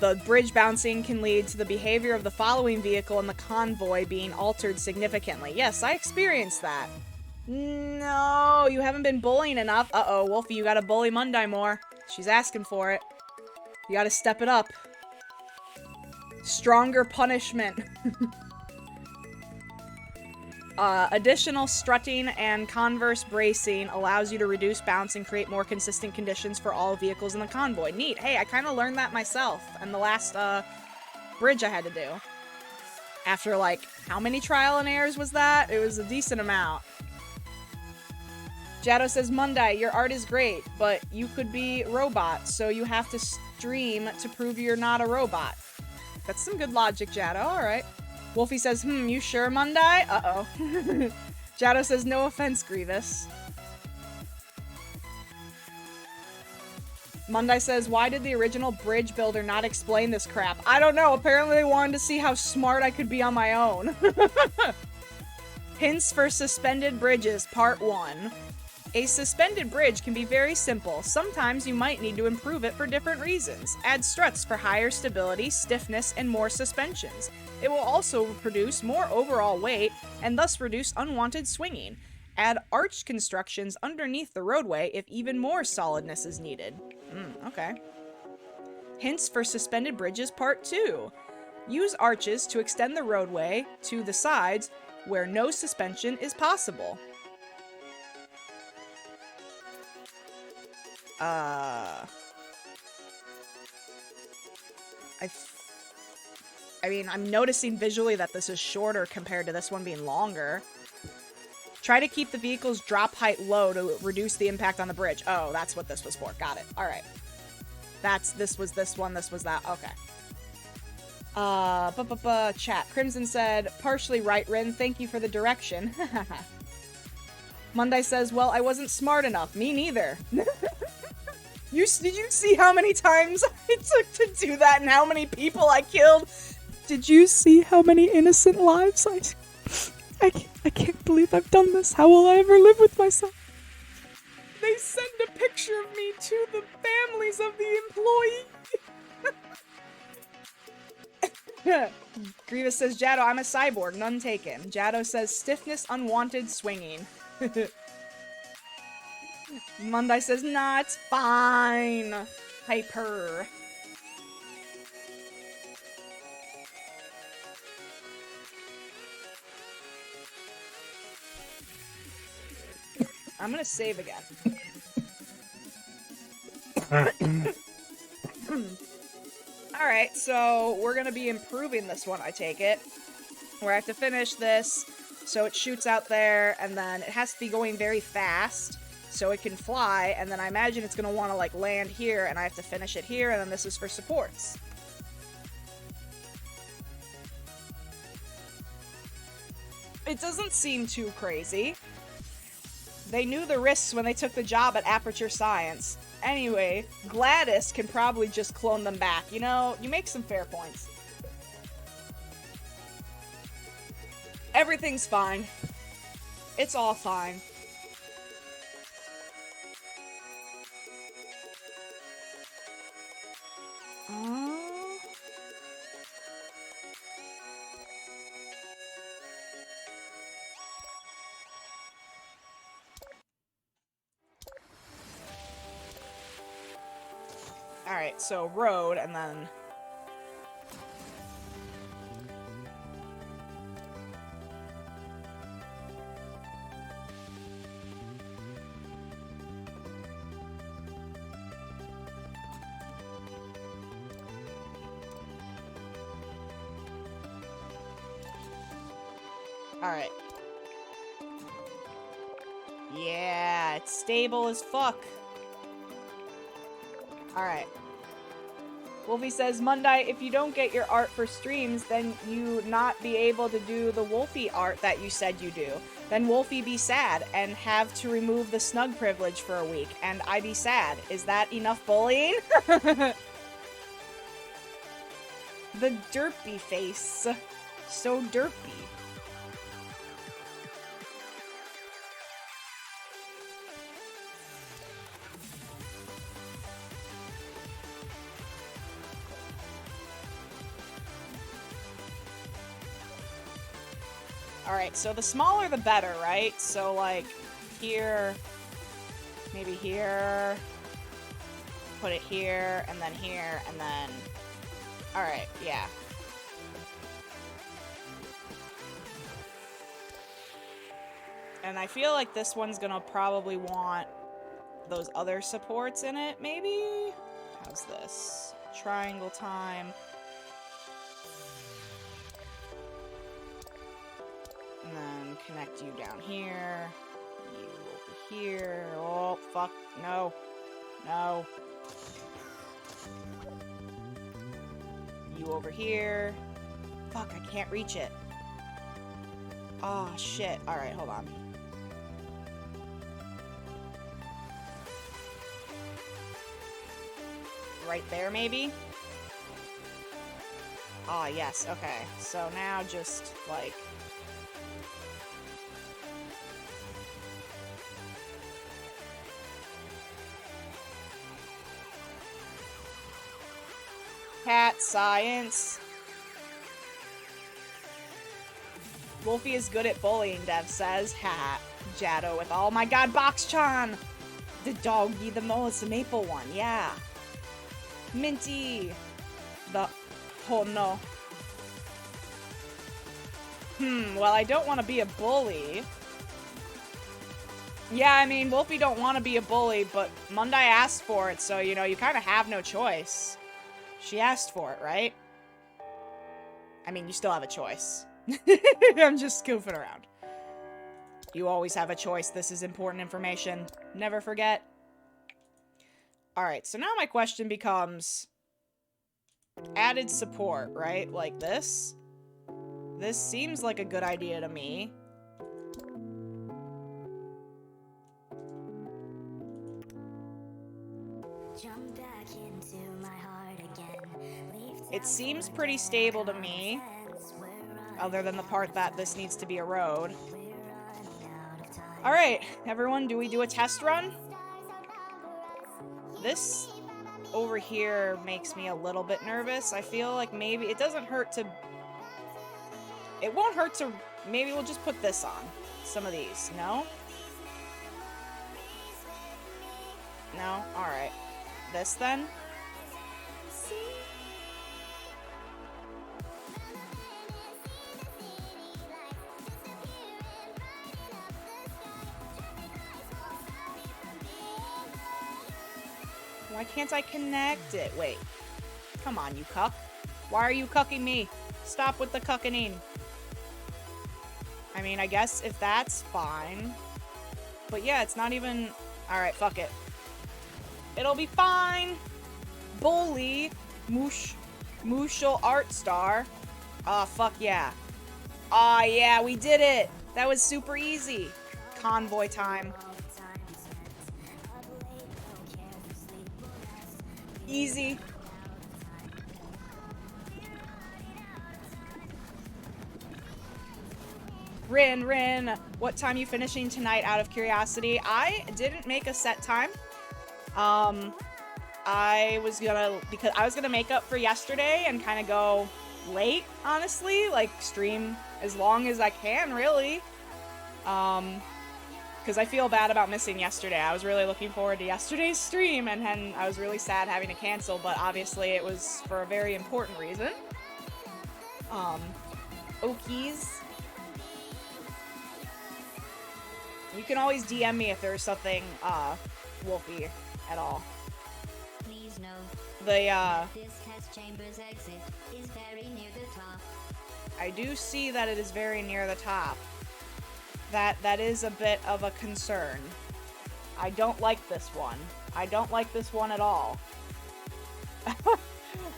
the bridge bouncing can lead to the behavior of the following vehicle and the convoy being altered significantly. Yes, I experienced that. No, you haven't been bullying enough. Uh-oh, Wolfie, you gotta bully Mundai more. She's asking for it. You gotta step it up. Stronger punishment. Additional strutting and converse bracing allows you to reduce bounce and create more consistent conditions for all vehicles in the convoy. Neat. Hey, I kind of learned that myself on the last bridge I had to do. After, like, how many trial and errors was that? It was a decent amount. Jado says, Monday, your art is great, but you could be robot, so you have to stream to prove you're not a robot. That's some good logic, Jado. All right. Wolfie says, you sure, Monday? Uh-oh. Jado says, no offense, Grievous. Monday says, why did the original bridge builder not explain this crap? I don't know. Apparently they wanted to see how smart I could be on my own. Hints for suspended bridges, part 1. A suspended bridge can be very simple. Sometimes you might need to improve it for different reasons. Add struts for higher stability, stiffness, and more suspensions. It will also produce more overall weight and thus reduce unwanted swinging. Add arched constructions underneath the roadway if even more solidness is needed. Okay. Hints for suspended bridges, part 2. Use arches to extend the roadway to the sides where no suspension is possible. I mean, I'm noticing visually that this is shorter compared to this one being longer. Try to keep the vehicle's drop height low to reduce the impact on the bridge. Oh, that's what this was for. Got it. All right. This was this one, this was that. Okay. Chat. Crimson said, partially right, Rin. Thank you for the direction. Monday says, well, I wasn't smart enough. Me neither. Did you see how many times I took to do that and how many people I killed? Did you see how many innocent lives I can't believe I've done this. How will I ever live with myself? They send a picture of me to the families of the employee. Grievous says, Jado, I'm a cyborg, none taken. Jado says, stiffness, unwanted swinging. Monday says, nah, it's fine. Hyper. I'm gonna save again. Alright, so we're gonna be improving this one, I take it. Where I have to finish this, so it shoots out there, and then it has to be going very fast, so it can fly, and then I imagine it's gonna want to, like, land here, and I have to finish it here, and then this is for supports. It doesn't seem too crazy. They knew the risks when they took the job at Aperture Science. Anyway, Gladys can probably just clone them back. You know, you make some fair points. Everything's fine. It's all fine. Alright, so road, and then... Alright. Yeah, it's stable as fuck. Alright. Wolfie says, Monday, if you don't get your art for streams, then you not be able to do the Wolfie art that you said you do. Then Wolfie be sad and have to remove the snug privilege for a week, and I be sad. Is that enough bullying? The derpy face. So derpy. Alright, so the smaller the better, right? So, like, here, maybe here. put it here, and then here, and then... Alright, yeah. And I feel like this one's gonna probably want those other supports in it, maybe? How's this? Triangle time. And then connect you down here. You over here. Oh, fuck. No. No. You over here. Fuck, I can't reach it. Oh, shit. Alright, hold on. Right there, maybe? Ah, yes, okay. So now just, like... Cat science. Wolfie is good at bullying, Dev says. Ha. Jado with, oh my god, Box-chan! The doggy, the Melissa Maple one, yeah. Minty! The... Oh no. Well, I don't want to be a bully. Yeah, I mean, Wolfie don't want to be a bully, but Monday asked for it, so, you know, you kind of have no choice. She asked for it, right? I mean, you still have a choice. I'm just goofing around. You always have a choice. This is important information. Never forget. Alright, so now my question becomes... Added support, right? Like this? This seems like a good idea to me. Jump back into my heart again. It seems pretty stable to me. Other than the part that this needs to be a road. Alright, everyone, do we do a test run? This over here makes me a little bit nervous. I feel like maybe it doesn't hurt to... It won't hurt to... Maybe we'll just put this on. Some of these. No? No? Alright. This then? Why can't I connect it? Wait. Come on, you cuck. Why are you cucking me? Stop with the cucking. I mean, I guess if that's fine. But yeah, it's not even... Alright, fuck it. It'll be fine. Bully. Mushal Art Star. Aw, fuck yeah. Aw, yeah, we did it. That was super easy. Convoy time. Easy. Rin, what time you finishing tonight out of curiosity? I didn't make a set time. I was gonna make up for yesterday and kind of go late, honestly. Like, stream as long as I can, really. Because I feel bad about missing yesterday. I was really looking forward to yesterday's stream, and then I was really sad having to cancel, but obviously it was for a very important reason. Okies. You can always DM me if there's something, Wolfie at all. Please note This test chamber's exit is very near the top. I do see that it is very near the top. That is a bit of a concern. I don't like this one. I don't like this one at all.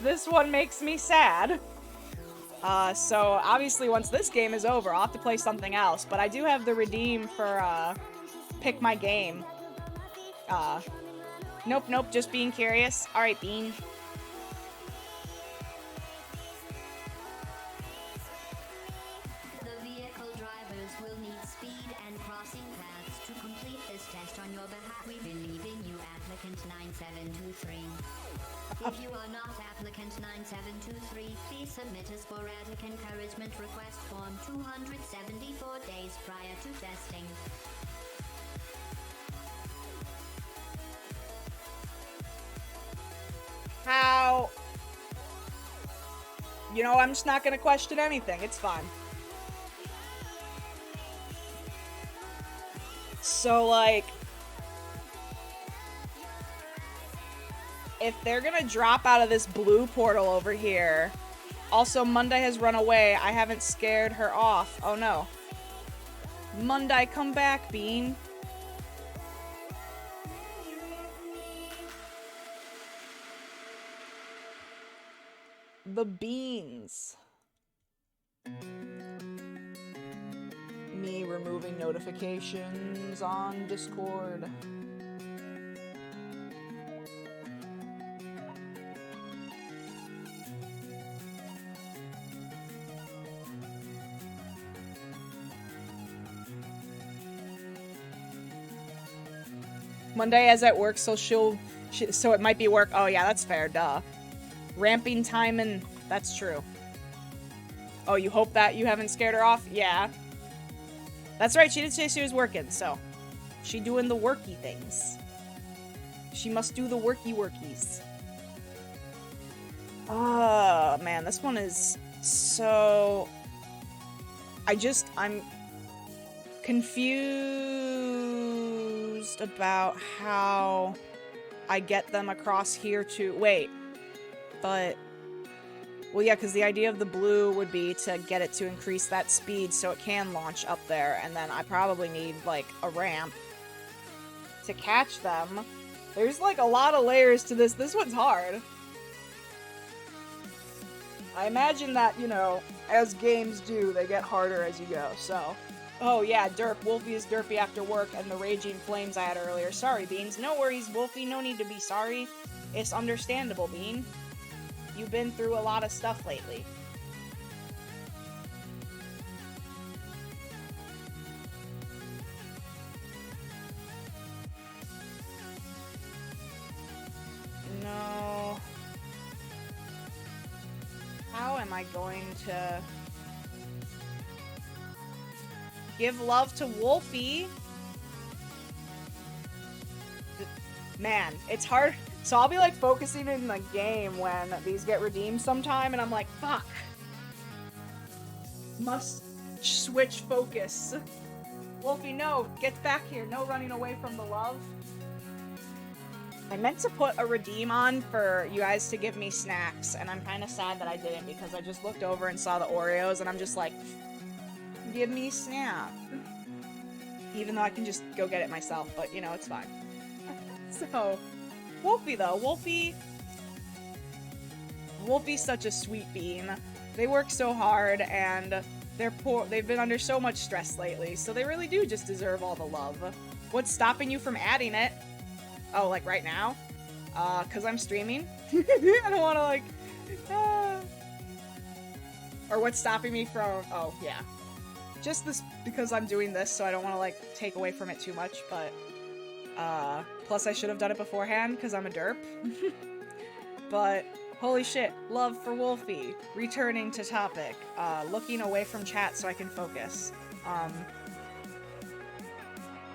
This one makes me sad. So obviously once this game is over, I'll have to play something else. But I do have the redeem for, pick my game. Nope, just being curious. Alright, Bean. The vehicle drivers will need speed and crossing paths to complete this test on your behalf. We believe in you, applicant 9723. If you are not applicant 9723, please submit a sporadic encouragement request form 274 days prior to testing. You know, I'm just not gonna question anything. It's fine. So, like, if they're gonna drop out of this blue portal over here... Also, Monday has run away. I haven't scared her off. Oh, no. Monday, come back, Bean. The beans. Me removing notifications on Discord. Monday is at work, so so it might be work. Oh yeah, that's fair, duh. Ramping time and that's true. Oh, you hope that you haven't scared her off? Yeah. That's right, she did say she was working, so. She doing the worky things. She must do the workies. Oh, man, this one is so... I'm confused about how I get them across here to... Wait, but... Well, yeah, because the idea of the blue would be to get it to increase that speed so it can launch up there, and then I probably need, like, a ramp to catch them. There's, like, a lot of layers to this. This one's hard. I imagine that, you know, as games do, they get harder as you go, so... Oh, yeah, derp. Wolfie is derpy after work, and the raging flames I had earlier. Sorry, Beans. No worries, Wolfie. No need to be sorry. It's understandable, Bean. You've been through a lot of stuff lately. No. How am I going to give love to Wolfie? Man, it's hard. So I'll be like focusing in the game when these get redeemed sometime, and I'm like, fuck. Must switch focus. Wolfie, no, get back here. No running away from the love. I meant to put a redeem on for you guys to give me snacks, and I'm kind of sad that I didn't because I just looked over and saw the Oreos, and I'm just like, give me a snack. Even though I can just go get it myself, but you know, it's fine. So... Wolfie, though. Wolfie's such a sweet bean. They work so hard, and they're poor. They've been under so much stress lately, so they really do just deserve all the love. What's stopping you from adding it? Oh, like right now? 'Cause I'm streaming? I don't want to, like... Or what's stopping me from... Oh, yeah. Just this, because I'm doing this, so I don't want to, like, take away from it too much, but... Plus I should have done it beforehand, because I'm a derp. But, holy shit, love for Wolfie. Returning to topic. Looking away from chat so I can focus.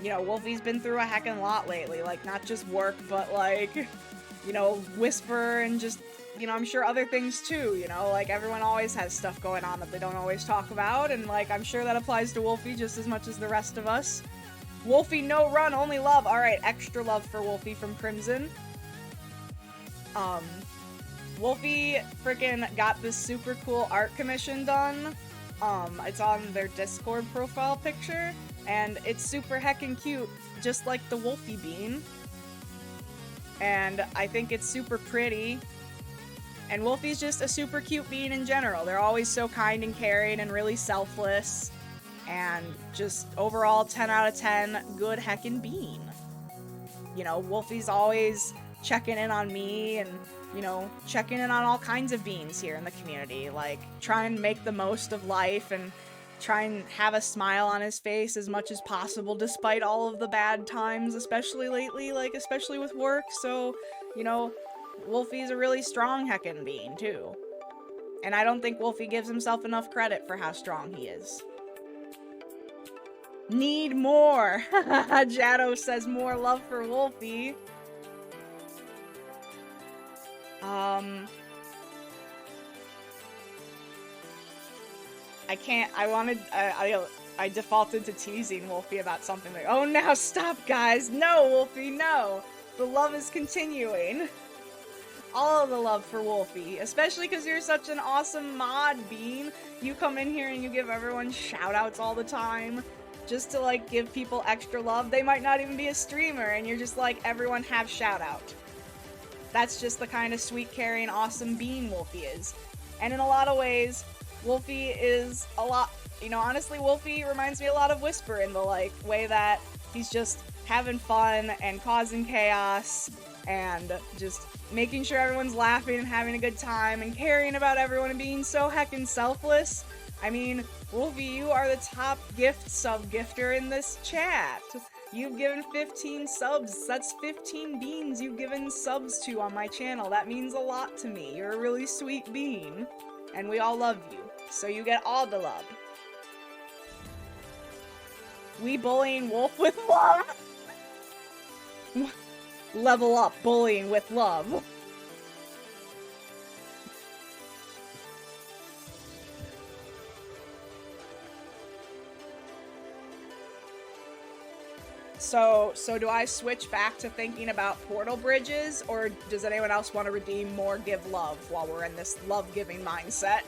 You know, Wolfie's been through a heckin' lot lately. Like, not just work, but, like, you know, Whisper and just, you know, I'm sure other things too, you know? Like, everyone always has stuff going on that they don't always talk about, and, like, I'm sure that applies to Wolfie just as much as the rest of us. Wolfie, no run, only love. Alright, extra love for Wolfie from Crimson. Wolfie freaking got this super cool art commission done. It's on their Discord profile picture, and it's super heckin' cute, just like the Wolfie bean. And I think it's super pretty. And Wolfie's just a super cute bean in general. They're always so kind and caring and really selfless. And just overall 10 out of 10, good heckin' bean. You know, Wolfie's always checking in on me and, you know, checking in on all kinds of beans here in the community. Like, try and make the most of life and try and have a smile on his face as much as possible despite all of the bad times, especially lately, like, especially with work. So, you know, Wolfie's a really strong heckin' bean, too. And I don't think Wolfie gives himself enough credit for how strong he is. Need more! Jado says more love for Wolfie. I can't. I defaulted to teasing Wolfie about something like, oh, now stop, guys. No, Wolfie, no. The love is continuing. All of the love for Wolfie, especially because you're such an awesome mod, Bean. You come in here and you give everyone shout-outs all the time, just to, like, give people extra love. They might not even be a streamer, and you're just like, everyone have shout-out. That's just the kind of sweet, caring, awesome Bean Wolfie is. And in a lot of ways, Wolfie is a lot, you know, honestly, Wolfie reminds me a lot of Whisper in the, like, way that he's just having fun and causing chaos and just making sure everyone's laughing and having a good time and caring about everyone and being so heckin' selfless. I mean, Wolfie, you are the top gift sub-gifter in this chat. You've given 15 subs. That's 15 beans you've given subs to on my channel. That means a lot to me. You're a really sweet bean. And we all love you. So you get all the love. We bullying Wolf with love. Level up bullying with love. So do I switch back to thinking about portal bridges, or does anyone else want to redeem more give love while we're in this love-giving mindset?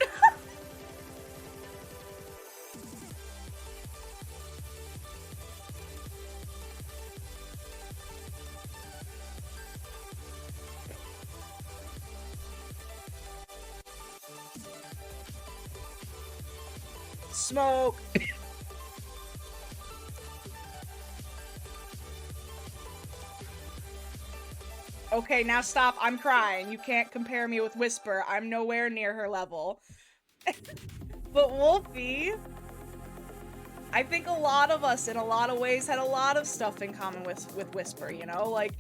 Smoke! Okay, now stop. I'm crying. You can't compare me with Whisper. I'm nowhere near her level. But Wolfie, I think a lot of us, in a lot of ways, had a lot of stuff in common with Whisper, you know? Like,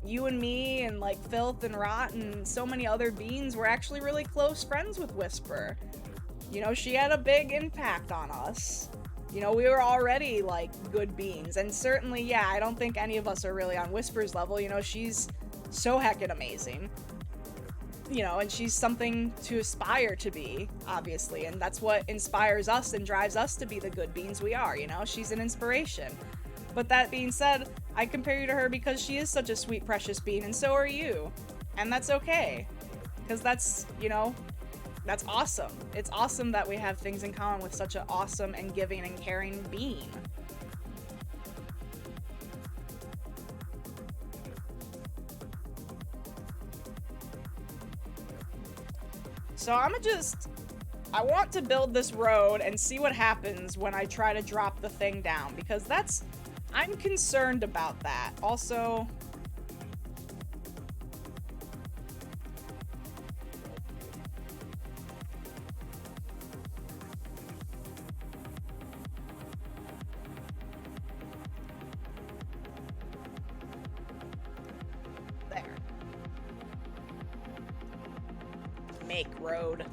you and me and, like, Filth and Rot and so many other beans were actually really close friends with Whisper. You know, she had a big impact on us. You know, we were already, like, good beans. And certainly, yeah, I don't think any of us are really on Whisper's level. You know, she's so heckin' amazing. You know, and she's something to aspire to be, obviously. And that's what inspires us and drives us to be the good beans we are, you know? She's an inspiration. But that being said, I compare you to her because she is such a sweet, precious bean, and so are you. And that's okay. Because that's, you know... That's awesome. It's awesome that we have things in common with such an awesome and giving and caring being. So I want to build this road and see what happens when I try to drop the thing down, because I'm concerned about that. Also... Make road.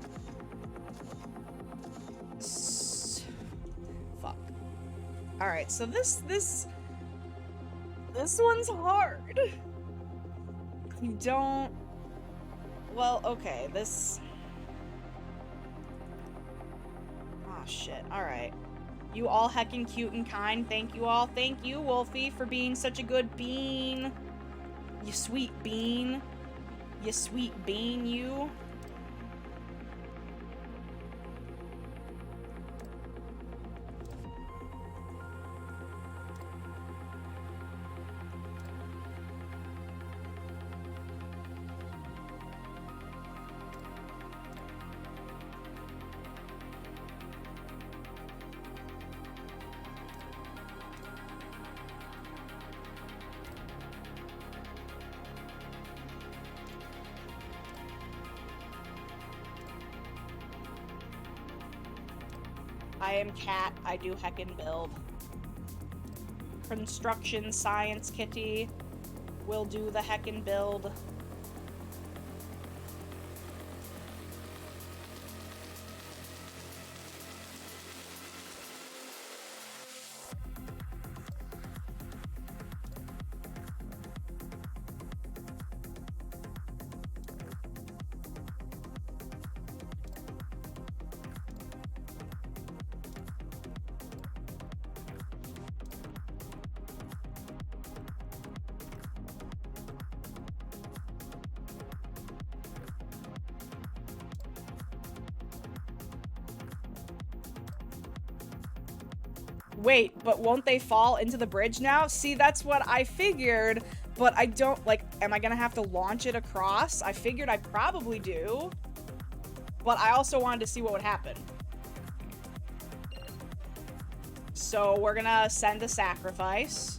Fuck. Alright, so this one's hard. You don't... Well, okay, this... Oh, shit. Alright. You all heckin' cute and kind. Thank you all. Thank you, Wolfie, for being such a good bean. You sweet bean. You sweet bean, you. I am Cat, I do heckin' build. Construction Science Kitty will do the heckin' build. Wait, but won't they fall into the bridge now? See, that's what I figured, but I don't, like, am I gonna have to launch it across? I figured I probably do, but I also wanted to see what would happen. So we're gonna send a sacrifice.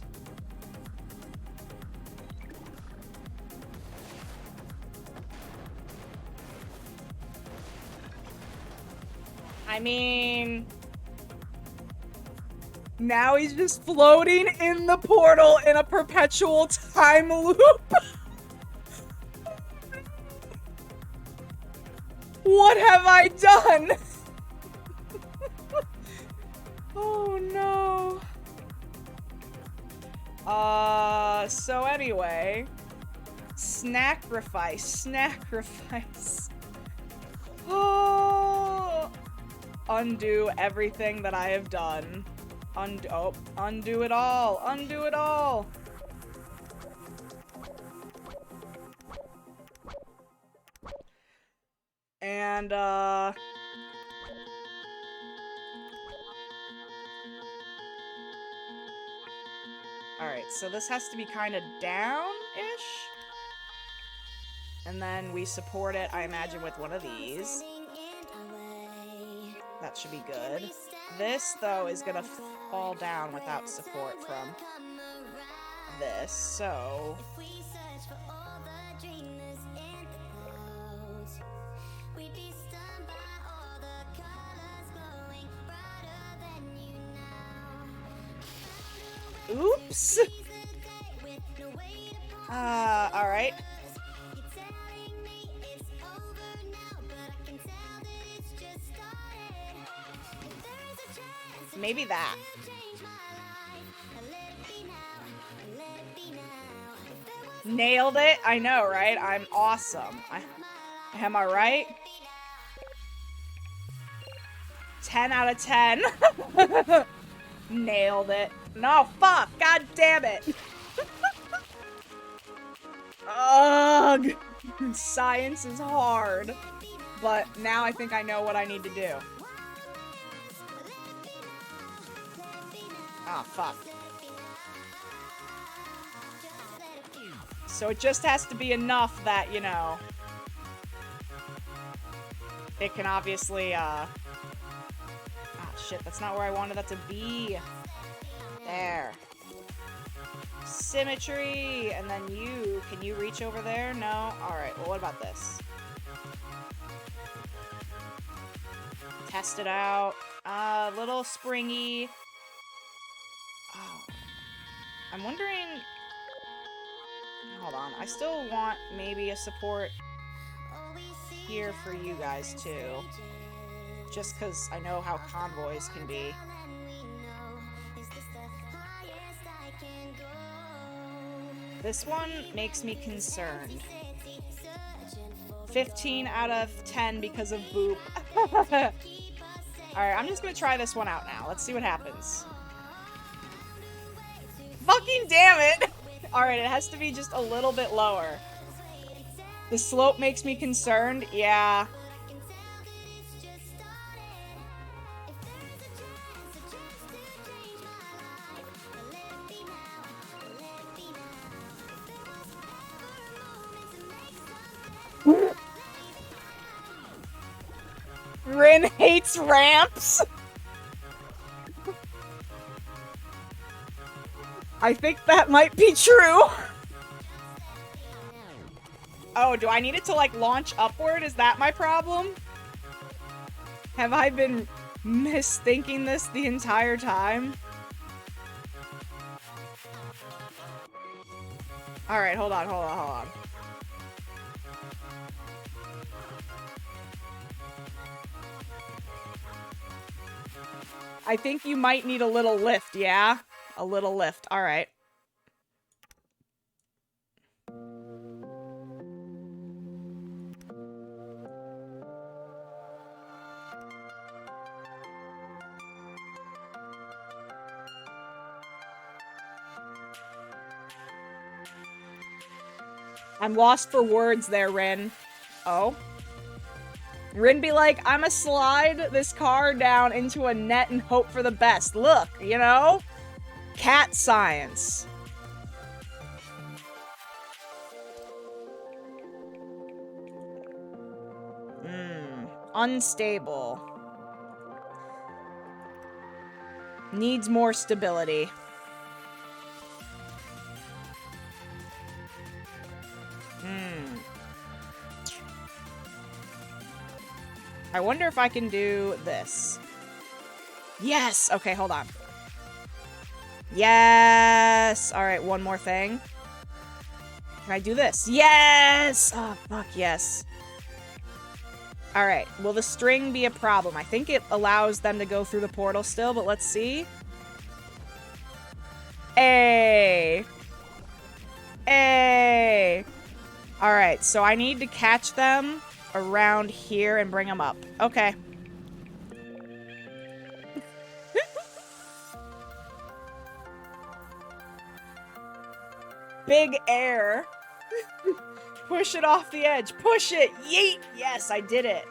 I mean... Now he's just floating in the portal in a perpetual time loop. What have I done? Oh no. So anyway. Snacrifice. Oh. Undo everything that I have done. Undo it all. Undo it all. And, alright, so this has to be kind of down-ish. And then we support it, I imagine, with one of these. That should be good. This, though, is gonna fall down without support from this, so... Oops! Alright. Maybe that. Nailed it? I know, right? I'm awesome. Am I right? 10 out of 10. Nailed it. No, fuck! God damn it! Ugh! Science is hard. But now I think I know what I need to do. Ah, fuck. So it just has to be enough that, you know... It can obviously, Ah, shit, that's not where I wanted that to be. There. Symmetry! And then you, can you reach over there? No? Alright, well what about this? Test it out. Little springy. Oh. I'm wondering... Hold on, I still want maybe a support here for you guys too. Just because I know how convoys can be. This one makes me concerned. 15 out of 10 because of Boop. Alright, I'm just gonna try this one out now. Let's see what happens. Fucking damn it! Alright, it has to be just a little bit lower. The slope makes me concerned. Yeah. Rin hates ramps. I think that might be true. Oh, do I need it to, like, launch upward? Is that my problem? Have I been misthinking this the entire time? Alright, hold on. I think you might need a little lift, yeah? A little lift, alright. I'm lost for words there, Rin. Oh? Rin be like, I'ma slide this car down into a net and hope for the best. Look, you know? Cat science. Unstable. Needs more stability. I wonder if I can do this. Yes! Okay, hold on. Yes! Alright, one more thing. Can I do this? Yes! Oh, fuck, yes. Alright, will the string be a problem? I think it allows them to go through the portal still, but let's see. Hey! Hey! Alright, so I need to catch them around here and bring them up. Okay. Big air. Push it off the edge. Push it. Yeet. Yes, I did it.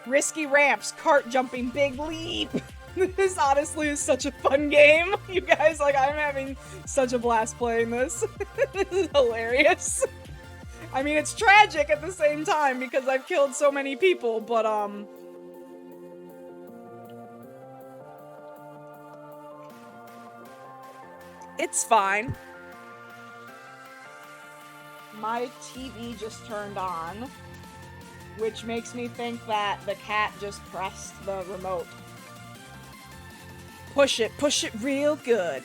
Risky ramps. Cart jumping. Big leap. This honestly is such a fun game. You guys, like, I'm having such a blast playing this. This is hilarious. I mean, it's tragic at the same time because I've killed so many people, but, it's fine. My TV just turned on, which makes me think that the cat just pressed the remote. Push it real good.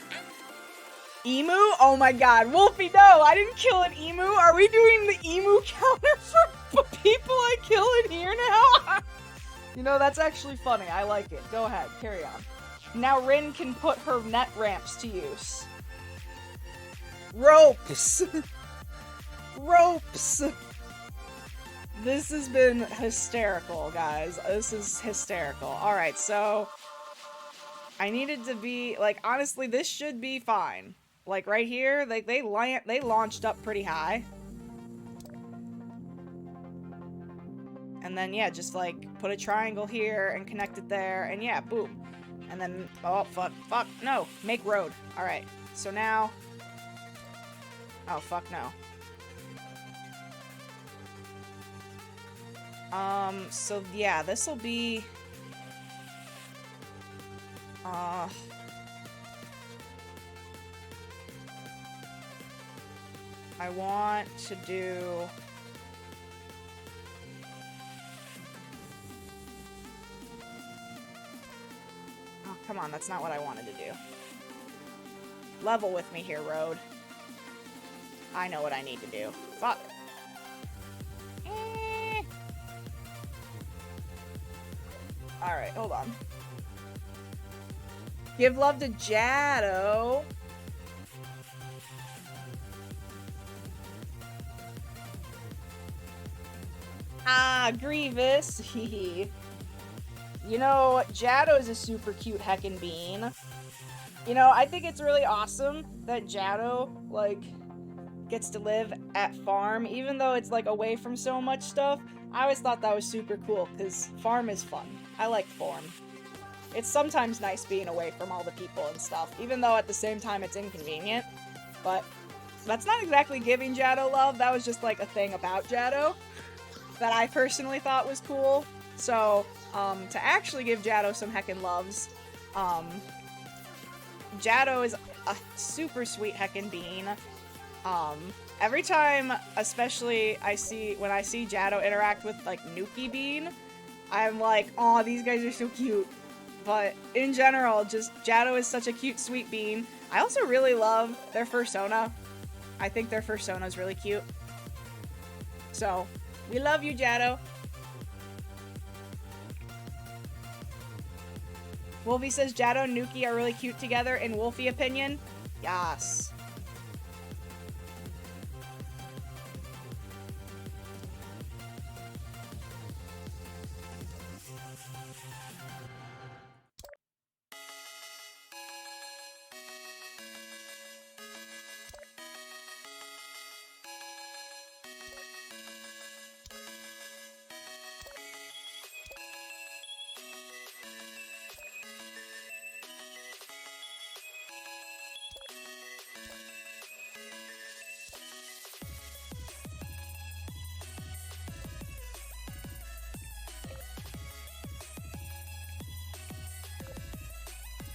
Emu? Oh my god, Wolfie, no, I didn't kill an emu. Are we doing the emu counter for people I kill in here now? You know, that's actually funny. I like it. Go ahead, carry on. Now Rin can put her net ramps to use. Ropes! Ropes! This has been hysterical, guys. This is hysterical. Alright, so I needed to be, like, honestly, this should be fine. Like, right here, they launched up pretty high. And then, yeah, just, like, put a triangle here and connect it there, and yeah, boom. And then, oh, fuck, no, make road. Alright, so now, oh, fuck no. So yeah, this'll be, I want to do... Oh, come on, that's not what I wanted to do. Level with me here, road. I know what I need to do. Fuck. Alright, hold on. Give love to Jado. Ah, Grievous. You know, Jado is a super cute heckin' bean. You know, I think it's really awesome that Jado, like, gets to live at farm, even though it's, like, away from so much stuff. I always thought that was super cool, because farm is fun. I like farm. It's sometimes nice being away from all the people and stuff, even though at the same time it's inconvenient. But that's not exactly giving Jado love, that was just, like, a thing about Jado that I personally thought was cool. So, to actually give Jado some heckin' loves, Jado is a super sweet heckin' bean. Every time, especially when I see Jado interact with, like, Nuki Bean, I'm like, aw, these guys are so cute. But in general, just Jado is such a cute, sweet bean. I also really love their fursona. I think their fursona is really cute. So, we love you, Jado. Wolfie says Jado and Nuki are really cute together, in Wolfie opinion. Yes.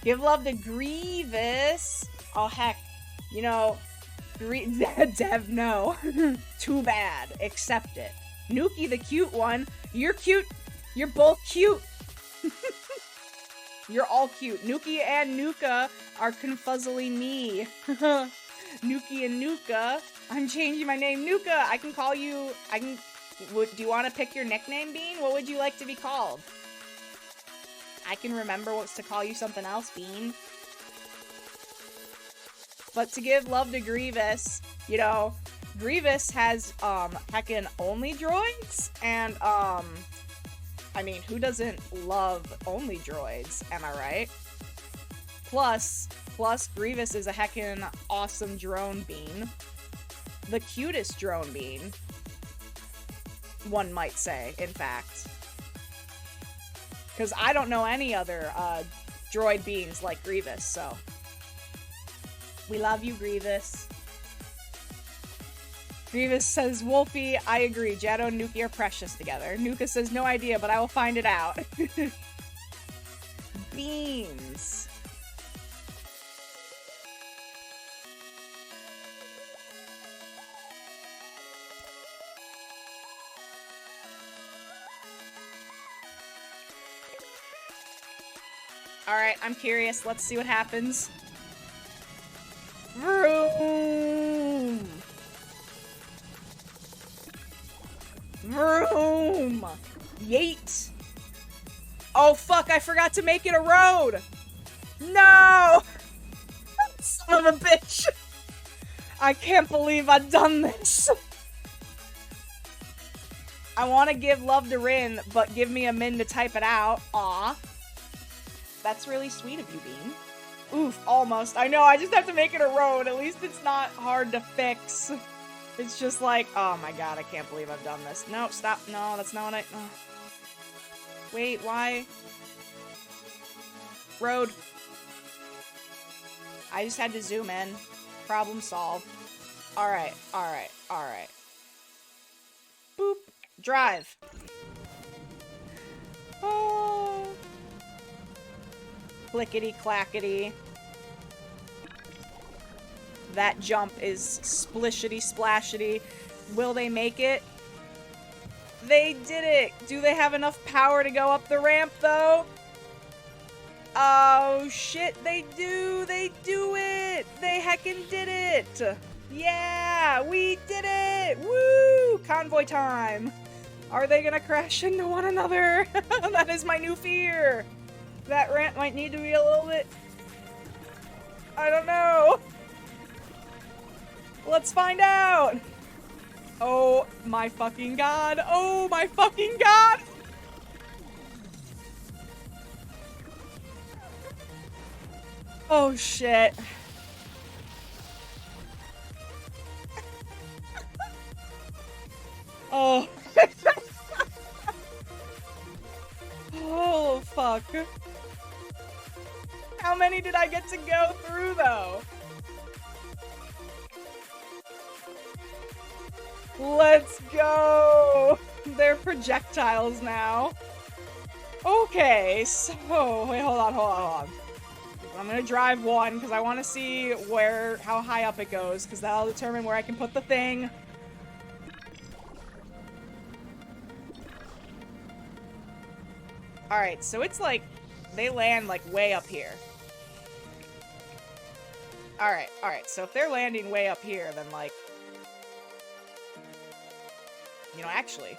Give love to Grievous. Oh, heck. You know, Dev, no. Too bad. Accept it. Nuki, the cute one. You're cute. You're both cute. You're all cute. Nuki and Nuka are confuzzly me. Nuki and Nuka. I'm changing my name. Nuka, I can call you... do you want to pick your nickname, Bean? What would you like to be called? I can remember what's to call you something else, Bean. But to give love to Grievous, you know, Grievous has, heckin' only droids, and, I mean, who doesn't love only droids, am I right? Plus, Grievous is a heckin' awesome drone bean. The cutest drone bean, one might say, in fact. Because I don't know any other, droid beans like Grievous, so... We love you, Grievous. Grievous says, Wolfie, I agree. Jetto and Nuki are precious together. Nuka says, no idea, but I will find it out. Beans. Alright, I'm curious. Let's see what happens. Vroom! Vroom! Yeet! Oh fuck, I forgot to make it a road! No! Son of a bitch! I can't believe I've done this! I want to give love to Rin, but give me a min to type it out. Aw. That's really sweet of you, Bean. Oof, almost. I know, I just have to make it a road. At least it's not hard to fix. It's just like, oh my god, I can't believe I've done this. No, stop. No, that's not what I... Oh. Wait, why? Road. I just had to zoom in. Problem solved. Alright, alright, alright. Boop. Drive. Oh... Clickety-clackety. That jump is splishity-splashity. Will they make it? They did it! Do they have enough power to go up the ramp, though? Oh, shit, they do! They do it! They heckin' did it! Yeah! We did it! Woo! Convoy time! Are they gonna crash into one another? That is my new fear! That ramp might need to be a little bit... I don't know. Let's find out. Oh my fucking god. Oh my fucking god. Oh shit. Oh. Oh fuck. How many did I get to go through, though? Let's go! They're projectiles now. Okay, so... Wait, hold on. I'm gonna drive one, because I want to see how high up it goes, because that'll determine where I can put the thing. Alright, so it's like... They land, like, way up here. Alright, so if they're landing way up here, then, like... You know, actually...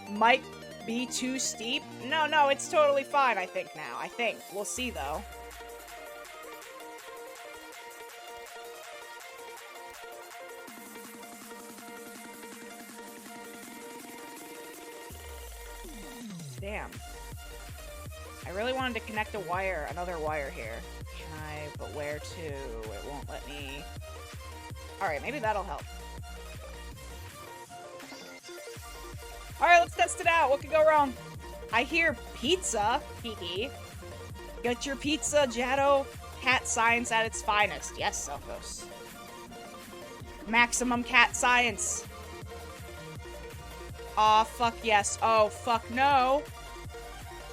Might be too steep? No, it's totally fine, I think now. I think. We'll see, though. Damn. I really wanted to connect another wire here. Can I? But where to? It won't let me. Alright, maybe that'll help. Alright, let's test it out. What could go wrong? I hear pizza. Hee. Get your pizza, Jado. Cat science at its finest. Yes, Selphos. Maximum cat science. Aw, fuck yes. Oh, fuck no.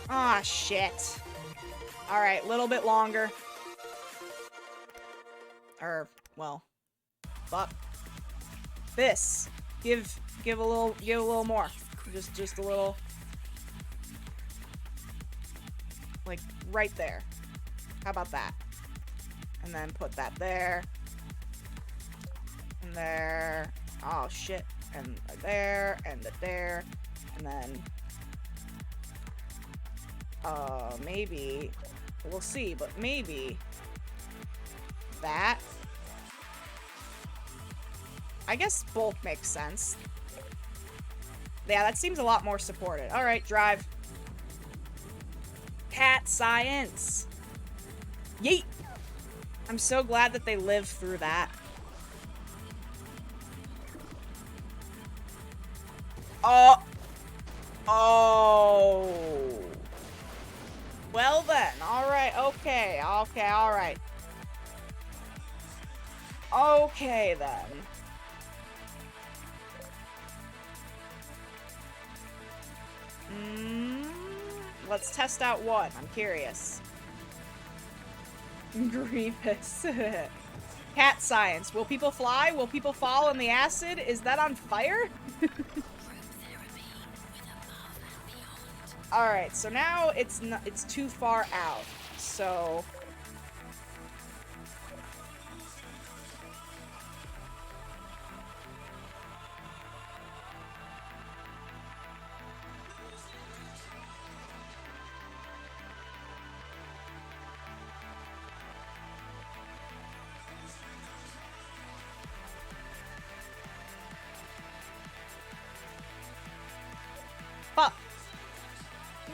Ah, shit. Alright, little bit longer. Well. Fuck. This. Give a little more. Just a little. Like, right there. How about that? And then put that there. And there. Oh, shit. And there. And there. And then... maybe... We'll see, but maybe... that. I guess both makes sense. Yeah, that seems a lot more supported. Alright, drive. Cat science. Yeet! I'm so glad that they lived through that. Oh. Well then, alright, okay, alright. Okay then. Let's test out one. I'm curious. Grievous. Cat science. Will people fly? Will people fall in the acid? Is that on fire? Alright, so now it's too far out. So... fuck.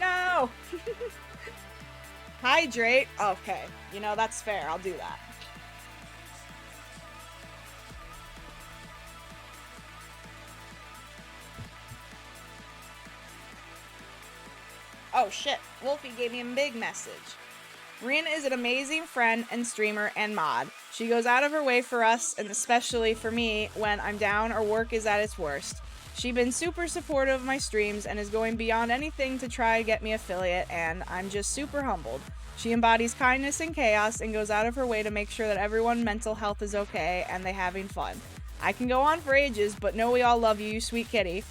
No! Hydrate? Okay. You know, that's fair. I'll do that. Oh shit. Wolfie gave me a big message. Rena is an amazing friend and streamer and mod. She goes out of her way for us, and especially for me when I'm down or work is at its worst. She's been super supportive of my streams and is going beyond anything to try to get me affiliate, and I'm just super humbled. She embodies kindness and chaos and goes out of her way to make sure that everyone's mental health is okay and they having fun. I can go on for ages, but know we all love you, you sweet kitty.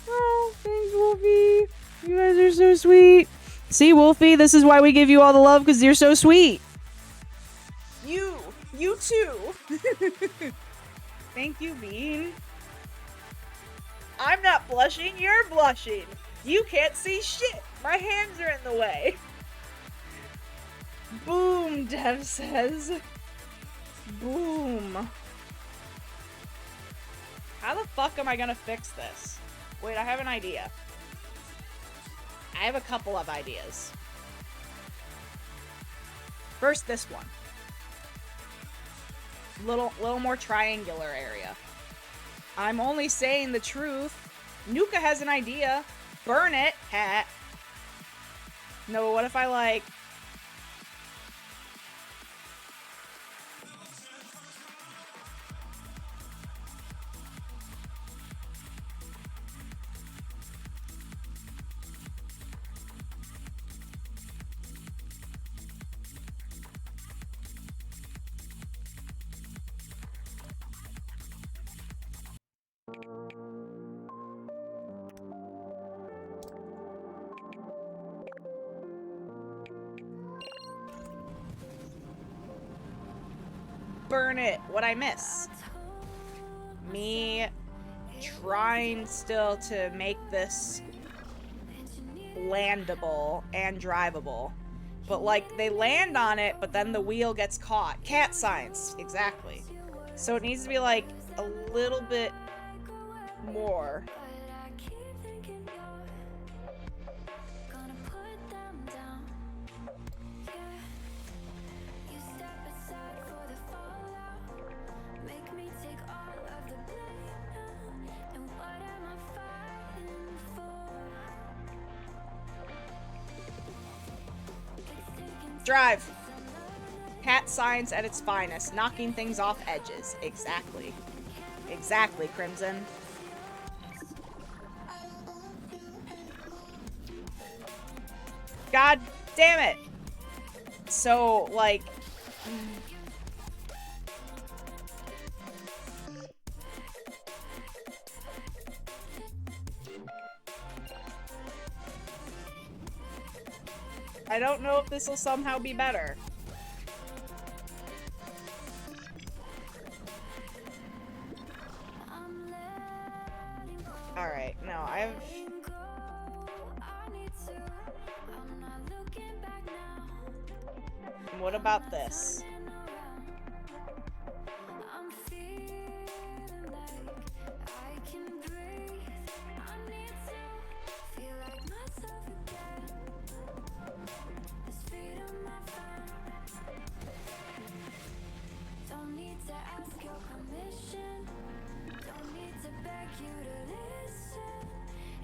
Oh, thanks, Wolfie. You guys are so sweet. See, Wolfie, this is why we give you all the love, because you're so sweet. You too. Thank you, Bean. I'm not blushing, you're blushing. You can't see shit. My hands are in the way. Boom, Dev says. Boom. How the fuck am I gonna fix this? Wait, I have an idea. I have a couple of ideas. First, this one. Little more triangular area. I'm only saying the truth. Nuka has an idea. Burn it, hat. No, what if I like... burn it. What'd I miss? Me trying still to make this landable and drivable. But, like, they land on it, but then the wheel gets caught. Cat science. Exactly. So it needs to be, like, a little bit more. drive. Cat science at its finest, knocking things off edges. Exactly. Exactly, Crimson. God damn it. So, like... I don't know if this will somehow be better. Alright, no, I've... What about this?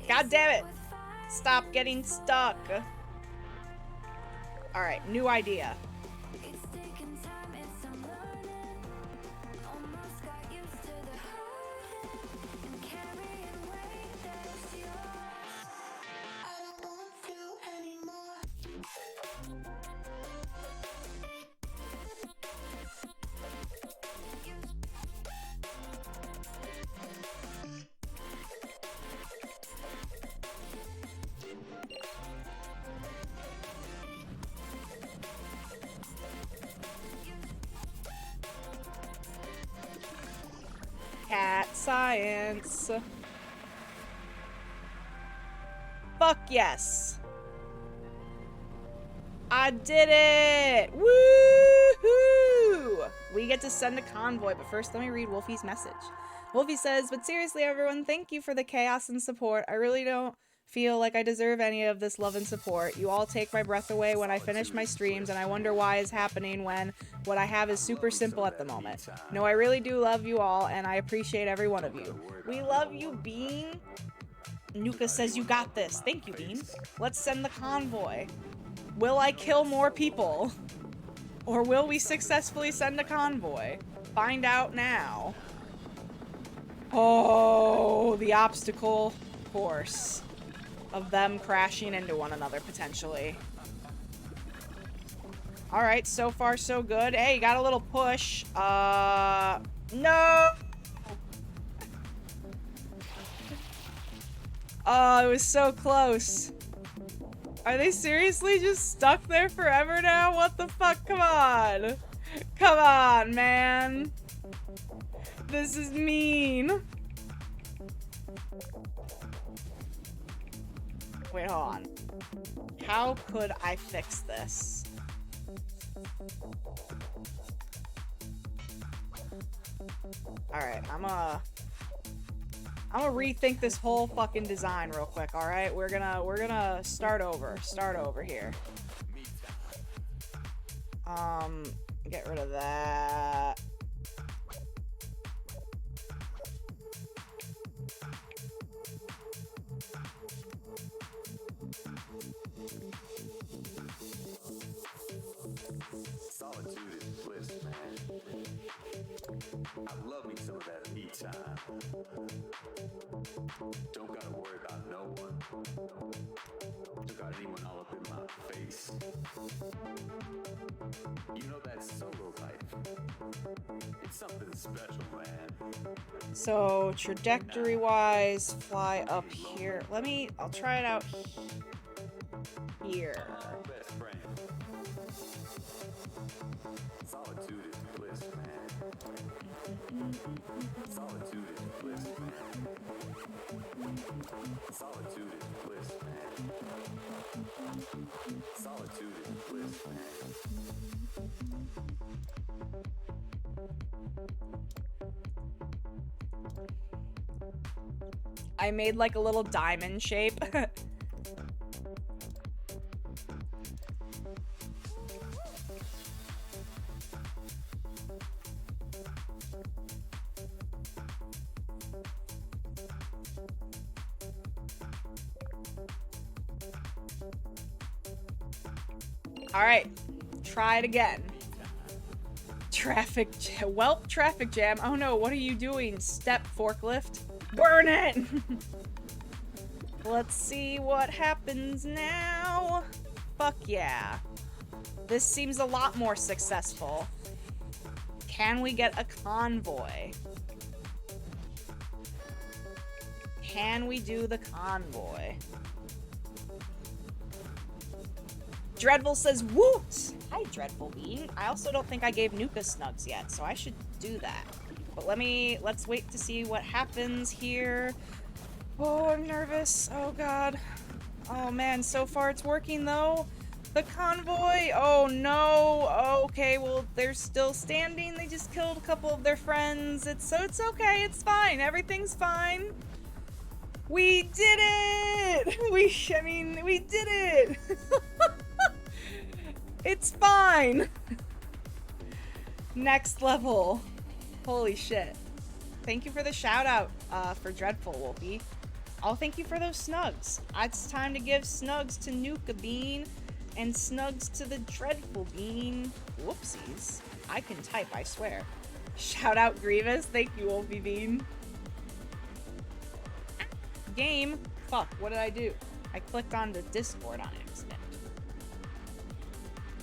God damn it! Stop getting stuck. Alright, new idea. Cat science. Fuck yes. I did it! Woohoo! We get to send a convoy, but first let me read Wolfie's message. Wolfie says, but seriously everyone, thank you for the chaos and support. I really don't feel like I deserve any of this love and support. You all take my breath away when I finish my streams, and I wonder why is happening when what I have is super simple at the moment. No, I really do love you all, and I appreciate every one of you. We love you, Bean. Nuka says you got this. Thank you, Bean. Let's send the convoy. Will I kill more people? Or will we successfully send a convoy? Find out now. Oh, the obstacle course of them crashing into one another, potentially. Alright, so far so good. Hey, got a little push. No! Oh, it was so close. Are they seriously just stuck there forever now? What the fuck? Come on. Come on, man. This is mean. Wait, hold on. How could I fix this? Alright, I'm gonna rethink this whole fucking design real quick, alright? We're gonna start over. Start over here. Get rid of that. Solitude is bliss, man. I love me some of that me time. Don't gotta worry about no one. Don't got anyone all up in my face. You know that solo life. It's something special, man. So, trajectory-wise, fly up here. I'll try it out here. Best friend. Solitude is bliss, man. Solitude is bliss, man. Solitude is bliss, man. Solitude is bliss, man. I made like a little diamond shape. All right, try it again. Traffic jam. Welp, traffic jam. Oh no, what are you doing? Step forklift. Burn it! Let's see what happens now. Fuck yeah. This seems a lot more successful. Can we get a convoy? Can we do the convoy? Dreadful says, woot! Hi, Dreadful Bean. I also don't think I gave Nuka Snugs yet, so I should do that. But let's wait to see what happens here. Oh, I'm nervous. Oh, God. Oh, man, so far it's working, though. The convoy. Oh, no. Okay, well, they're still standing. They just killed a couple of their friends. It's okay. It's fine. Everything's fine. We did it! We did it! It's fine! Next level. Holy shit. Thank you for the shout out for Dreadful Wolfie. Oh, thank you for those snugs. It's time to give snugs to Nuka Bean and snugs to the Dreadful Bean. Whoopsies. I can type, I swear. Shout out Grievous. Thank you, Wolfie Bean. Game. Fuck, what did I do? I clicked on the Discord on accident.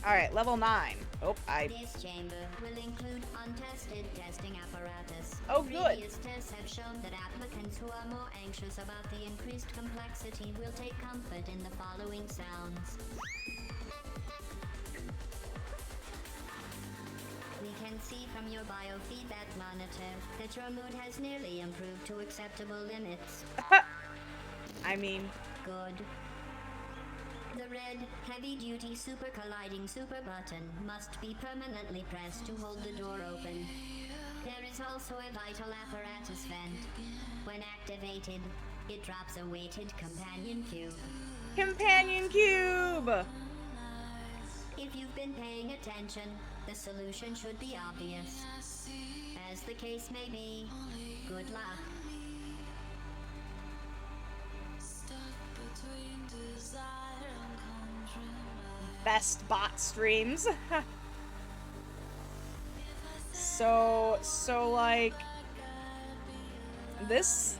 Alright, level 9. Oh, This chamber will include untested testing apparatus. Oh, good. Previous tests have shown that applicants who are more anxious about the increased complexity will take comfort in the following sounds. We can see from your biofeedback monitor that your mood has nearly improved to acceptable limits. I mean, Good. The red, heavy-duty super colliding super button must be permanently pressed to hold the door open. There is also a vital apparatus vent. When activated, it drops a weighted companion cube. Companion Cube! If you've been paying attention, the solution should be obvious. As the case may be, good luck. Best bot streams. So like this.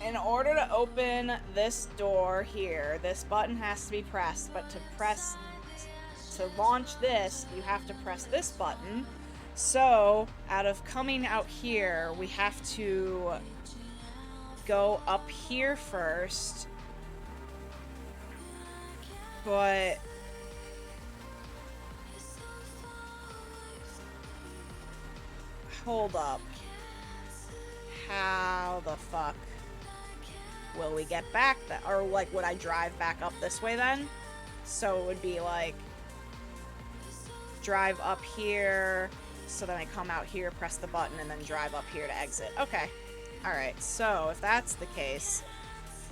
In order to open this door here, this button has to be pressed, but to launch this, you have to press this button. So, out of coming out here, we have to go up here first. But hold up. How the fuck will we get back or like would I drive back up this way then? So it would be like drive up here, so then I come out here, press the button, and then drive up here to exit. Okay. Alright, so if that's the case,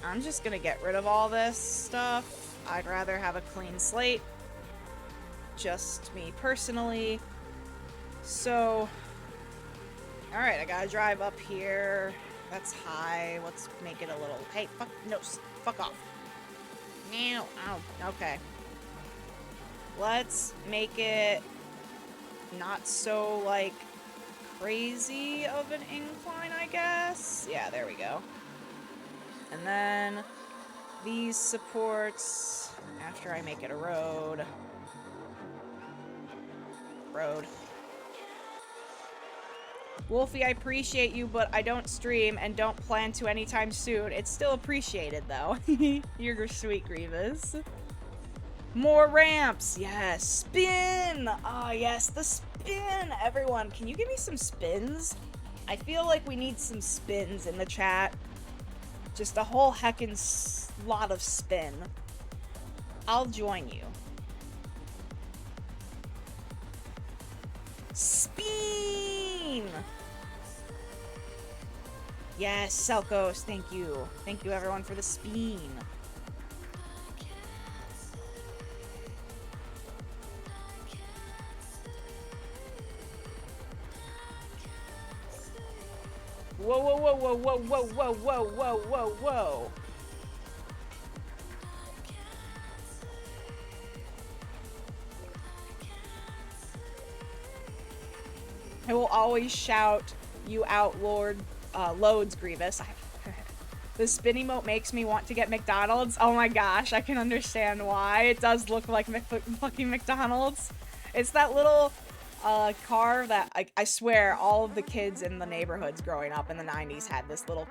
I'm just gonna get rid of all this stuff. I'd rather have a clean slate. Just me personally. So, alright, I gotta drive up here. That's high. Let's make it a little... Hey, fuck, no, fuck off. No, ow, okay. Let's make it not so, like, crazy of an incline, I guess. Yeah, there we go. And then these supports, after I make it a road. Road. Wolfie, I appreciate you, but I don't stream and don't plan to anytime soon. It's still appreciated, though. You're sweet, Grievous. More ramps! Yes! Spin! Ah, yes, the spin! Everyone, can you give me some spins? I feel like we need some spins in the chat. Just a whole heckin' lot of spin. I'll join you. Spin! Yes, Selkos, thank you. Thank you, everyone, for the spin. Whoa, whoa, whoa, whoa, whoa, whoa, whoa, whoa, whoa, whoa, whoa. I will always shout you out, Loads Grievous. The spin emote makes me want to get McDonald's. Oh my gosh, I can understand why. It does look like fucking McDonald's. It's that little car that I swear all of the kids in the neighborhoods growing up in the 90s had this little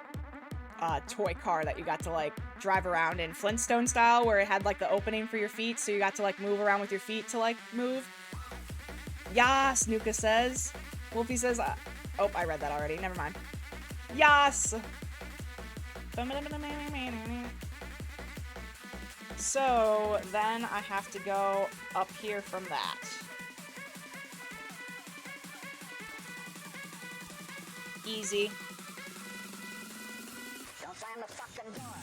toy car that you got to like drive around in Flintstone style, where it had like the opening for your feet, so you got to like move around with your feet to like move. Yas, Nuka says. Wolfie says, oh, I read that already. Never mind. Yas. So then I have to go up here from that. Easy. Don't slam the fucking door.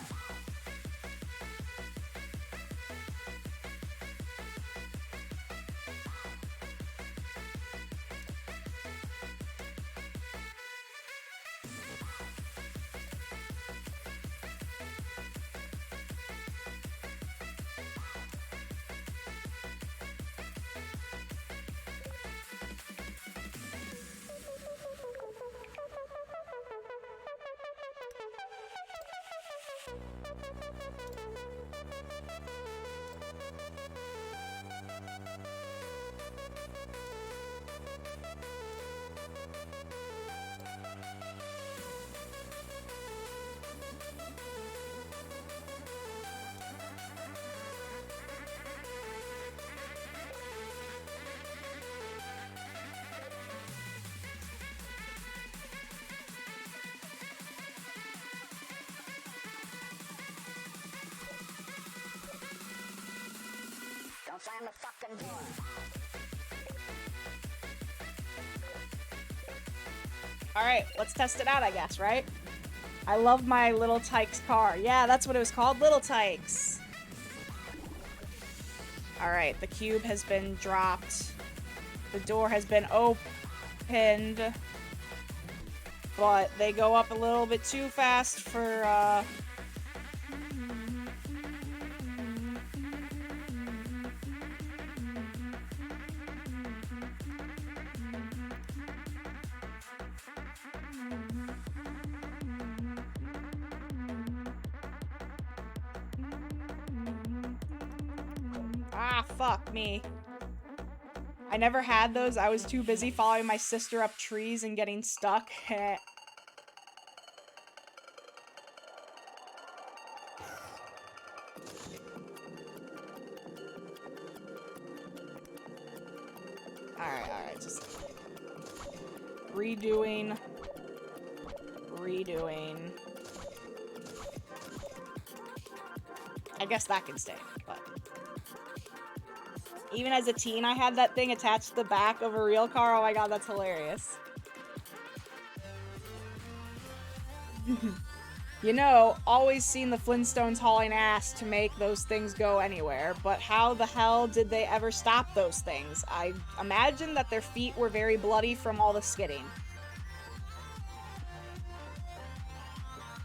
Don't slam the fucking door. Alright, let's test it out, I guess, right? I love my Little Tykes car. Yeah, that's what it was called, Little Tykes. Alright, the cube has been dropped. The door has been opened. But they go up a little bit too fast for, Ah, fuck me. I never had those. I was too busy following my sister up trees and getting stuck. Alright, just redoing. I guess that can stay, but even as a teen, I had that thing attached to the back of a real car. Oh my god, that's hilarious. You know, always seen the Flintstones hauling ass to make those things go anywhere, but how the hell did they ever stop those things? I imagine that their feet were very bloody from all the skidding.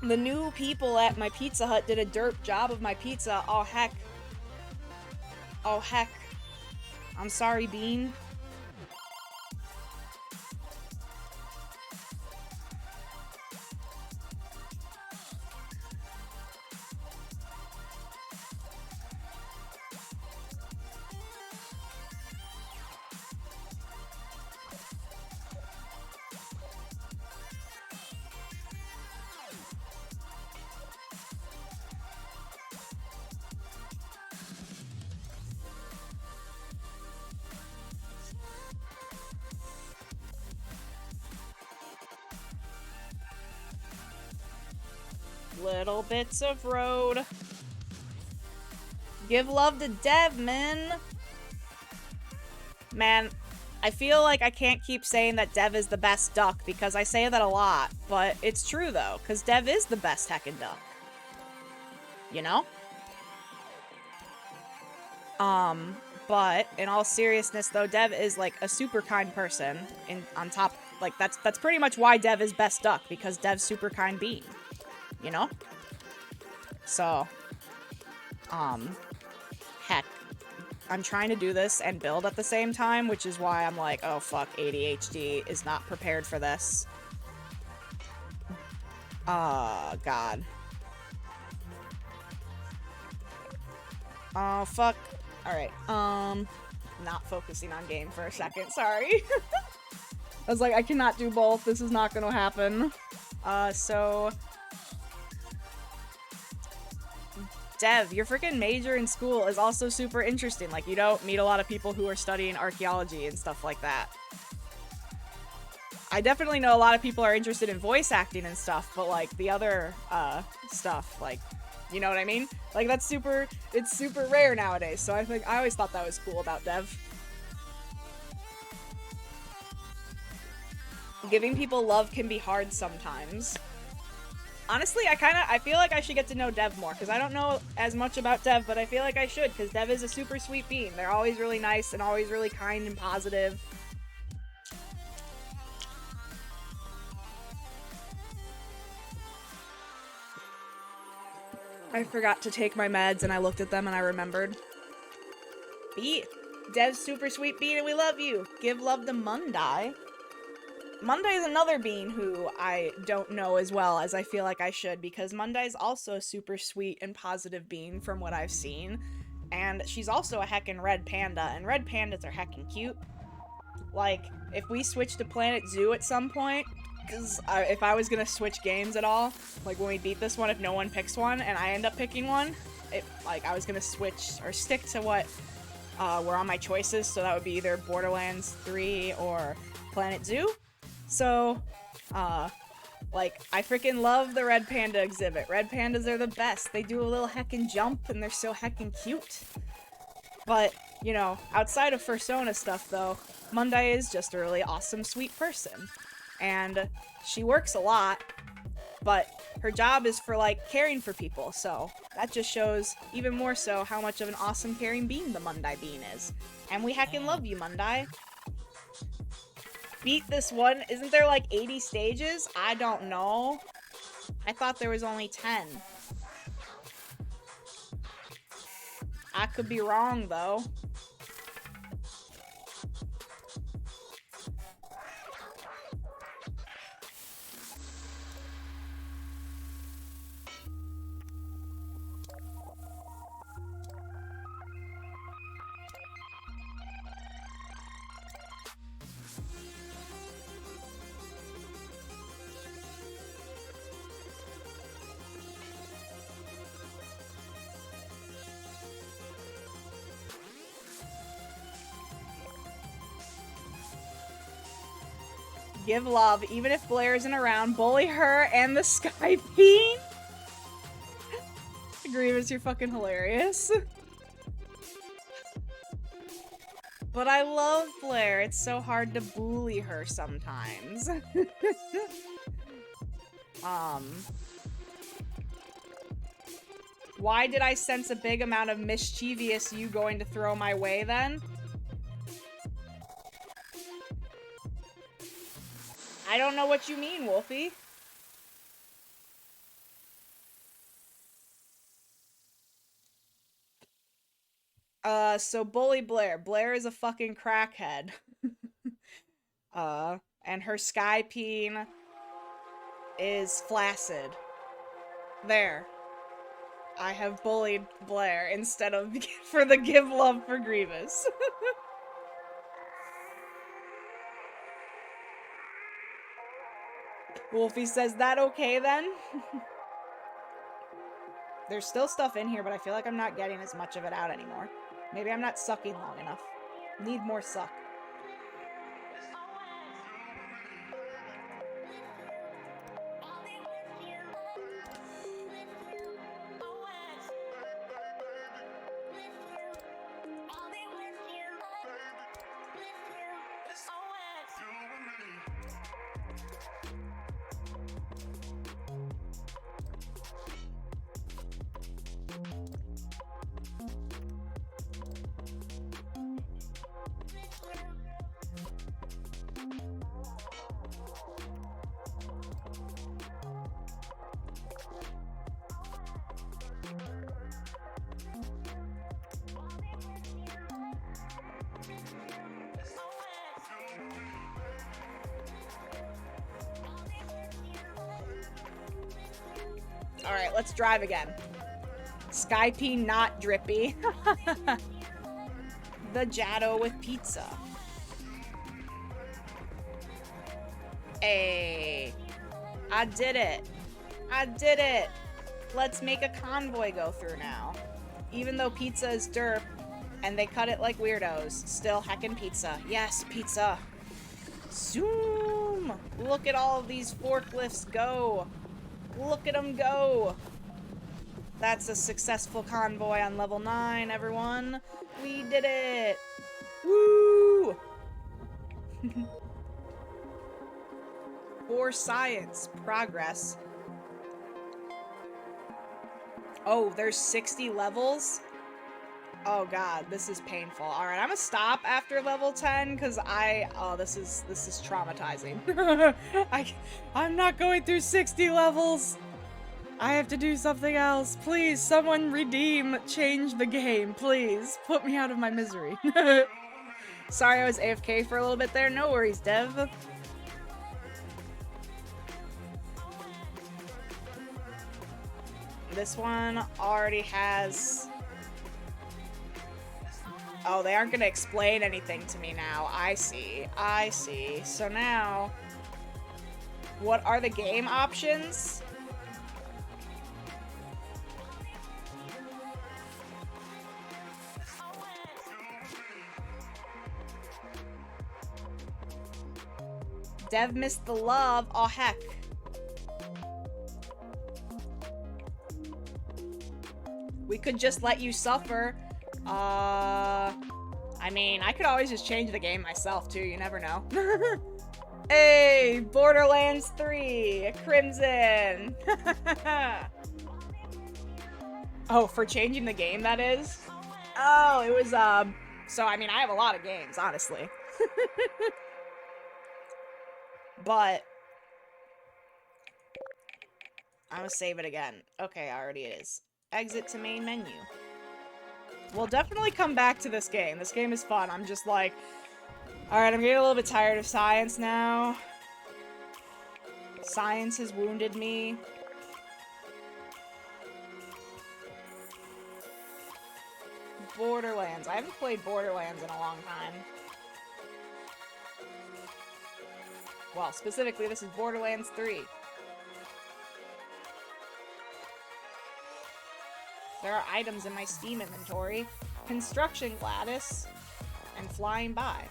The new people at my Pizza Hut did a derp job of my pizza. Oh heck. Oh heck. I'm sorry, Bean. Little bits of road. Give love to Dev, man. Man, I feel like I can't keep saying that Dev is the best duck because I say that a lot, but it's true though, because Dev is the best heckin' duck. You know? But in all seriousness though, Dev is like a super kind person. On top, like that's pretty much why Dev is best duck, because Dev's super kind being. You know? So, heck. I'm trying to do this and build at the same time, which is why I'm like, oh fuck, ADHD is not prepared for this. God. Oh, fuck. Alright, not focusing on game for a second, sorry. I was like, I cannot do both, this is not gonna happen. So... Dev, your freaking major in school is also super interesting. Like, you don't meet a lot of people who are studying archaeology and stuff like that. I definitely know a lot of people are interested in voice acting and stuff, but, like, the other, stuff, like, you know what I mean? Like, it's super rare nowadays, so I always thought that was cool about Dev. Giving people love can be hard sometimes. Honestly, I feel like I should get to know Dev more, because I don't know as much about Dev, but I feel like I should, because Dev is a super sweet being. They're always really nice and always really kind and positive. I forgot to take my meds, and I looked at them and I remembered. Dev's super sweet bean, and we love you. Give love to Mundai. Mundai is another bean who I don't know as well as I feel like I should, because Mundai is also a super sweet and positive bean from what I've seen, and she's also a heckin' red panda, and red pandas are heckin' cute. Like, if we switch to Planet Zoo at some point, because if I was gonna switch games at all, like when we beat this one, if no one picks one and I end up picking one, like I was gonna switch or stick to what were on my choices, so that would be either Borderlands 3 or Planet Zoo. So, like, I freaking love the Red Panda exhibit. Red Pandas are the best. They do a little heckin' jump, and they're so heckin' cute. But, you know, outside of Fursona stuff, though, Mundai is just a really awesome, sweet person. And she works a lot, but her job is for, like, caring for people, so that just shows even more so how much of an awesome, caring being the Mundai bean is. And we heckin' love you, Mundai. Beat this one. Isn't there like 80 stages? I don't know. I thought there was only 10. I could be wrong though. Give love, even if Blair isn't around. Bully her and the Sky Bean. Grievous, you're fucking hilarious. But I love Blair. It's so hard to bully her sometimes. Why did I sense a big amount of mischievous you going to throw my way then? I don't know what you mean, Wolfie. So bully Blair. Blair is a fucking crackhead. And her Sky Peen is flaccid. There. I have bullied Blair instead of for the give love for Grievous. Wolfie says, that okay then? There's still stuff in here, but I feel like I'm not getting as much of it out anymore. Maybe I'm not sucking long enough. Need more suck. Alright, let's drive again. Skype not drippy. The Jado with pizza. Hey. I did it. I did it. Let's make a convoy go through now. Even though pizza is derp and they cut it like weirdos, still heckin' pizza. Yes, pizza. Zoom. Look at all of these forklifts go. Look at them go. That's a successful convoy on level 9, everyone. We did it. Woo! For science, progress. Oh, there's 60 levels? Oh god, this is painful. Alright, I'm gonna stop after level 10, because this is traumatizing. I'm not going through 60 levels! I have to do something else. Please, someone redeem, change the game, please. Put me out of my misery. Sorry I was AFK for a little bit there. No worries, Dev. This one already has... Oh, they aren't gonna explain anything to me now. I see. I see. So now... What are the game options? Dev missed the love. Oh, heck. We could just let you suffer. I mean, I could always just change the game myself, too. You never know. Hey, Borderlands 3. Crimson. Oh, for changing the game, that is? Oh, it was, So, I mean, I have a lot of games, honestly. But I'm gonna save it again. Okay, already it is. Exit to main menu. We'll definitely come back to this game. This game is fun. I'm just like, alright, I'm getting a little bit tired of science now. Science has wounded me. Borderlands. I haven't played Borderlands in a long time. Well, specifically, this is Borderlands 3. There are items in my Steam inventory. Construction Gladys. And flying by.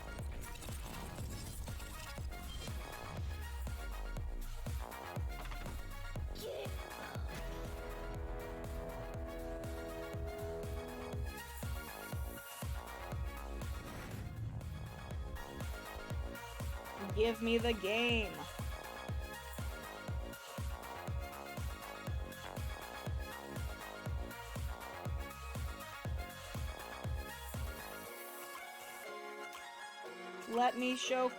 Give me the game. Let me show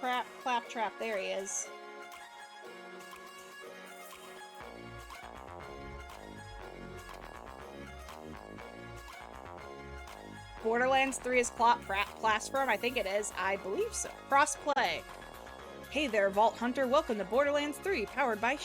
Claptrap. There he is. Borderlands 3 is platform? I think it is. I believe so. Crossplay. Hey there, Vault Hunter. Welcome to Borderlands 3, powered by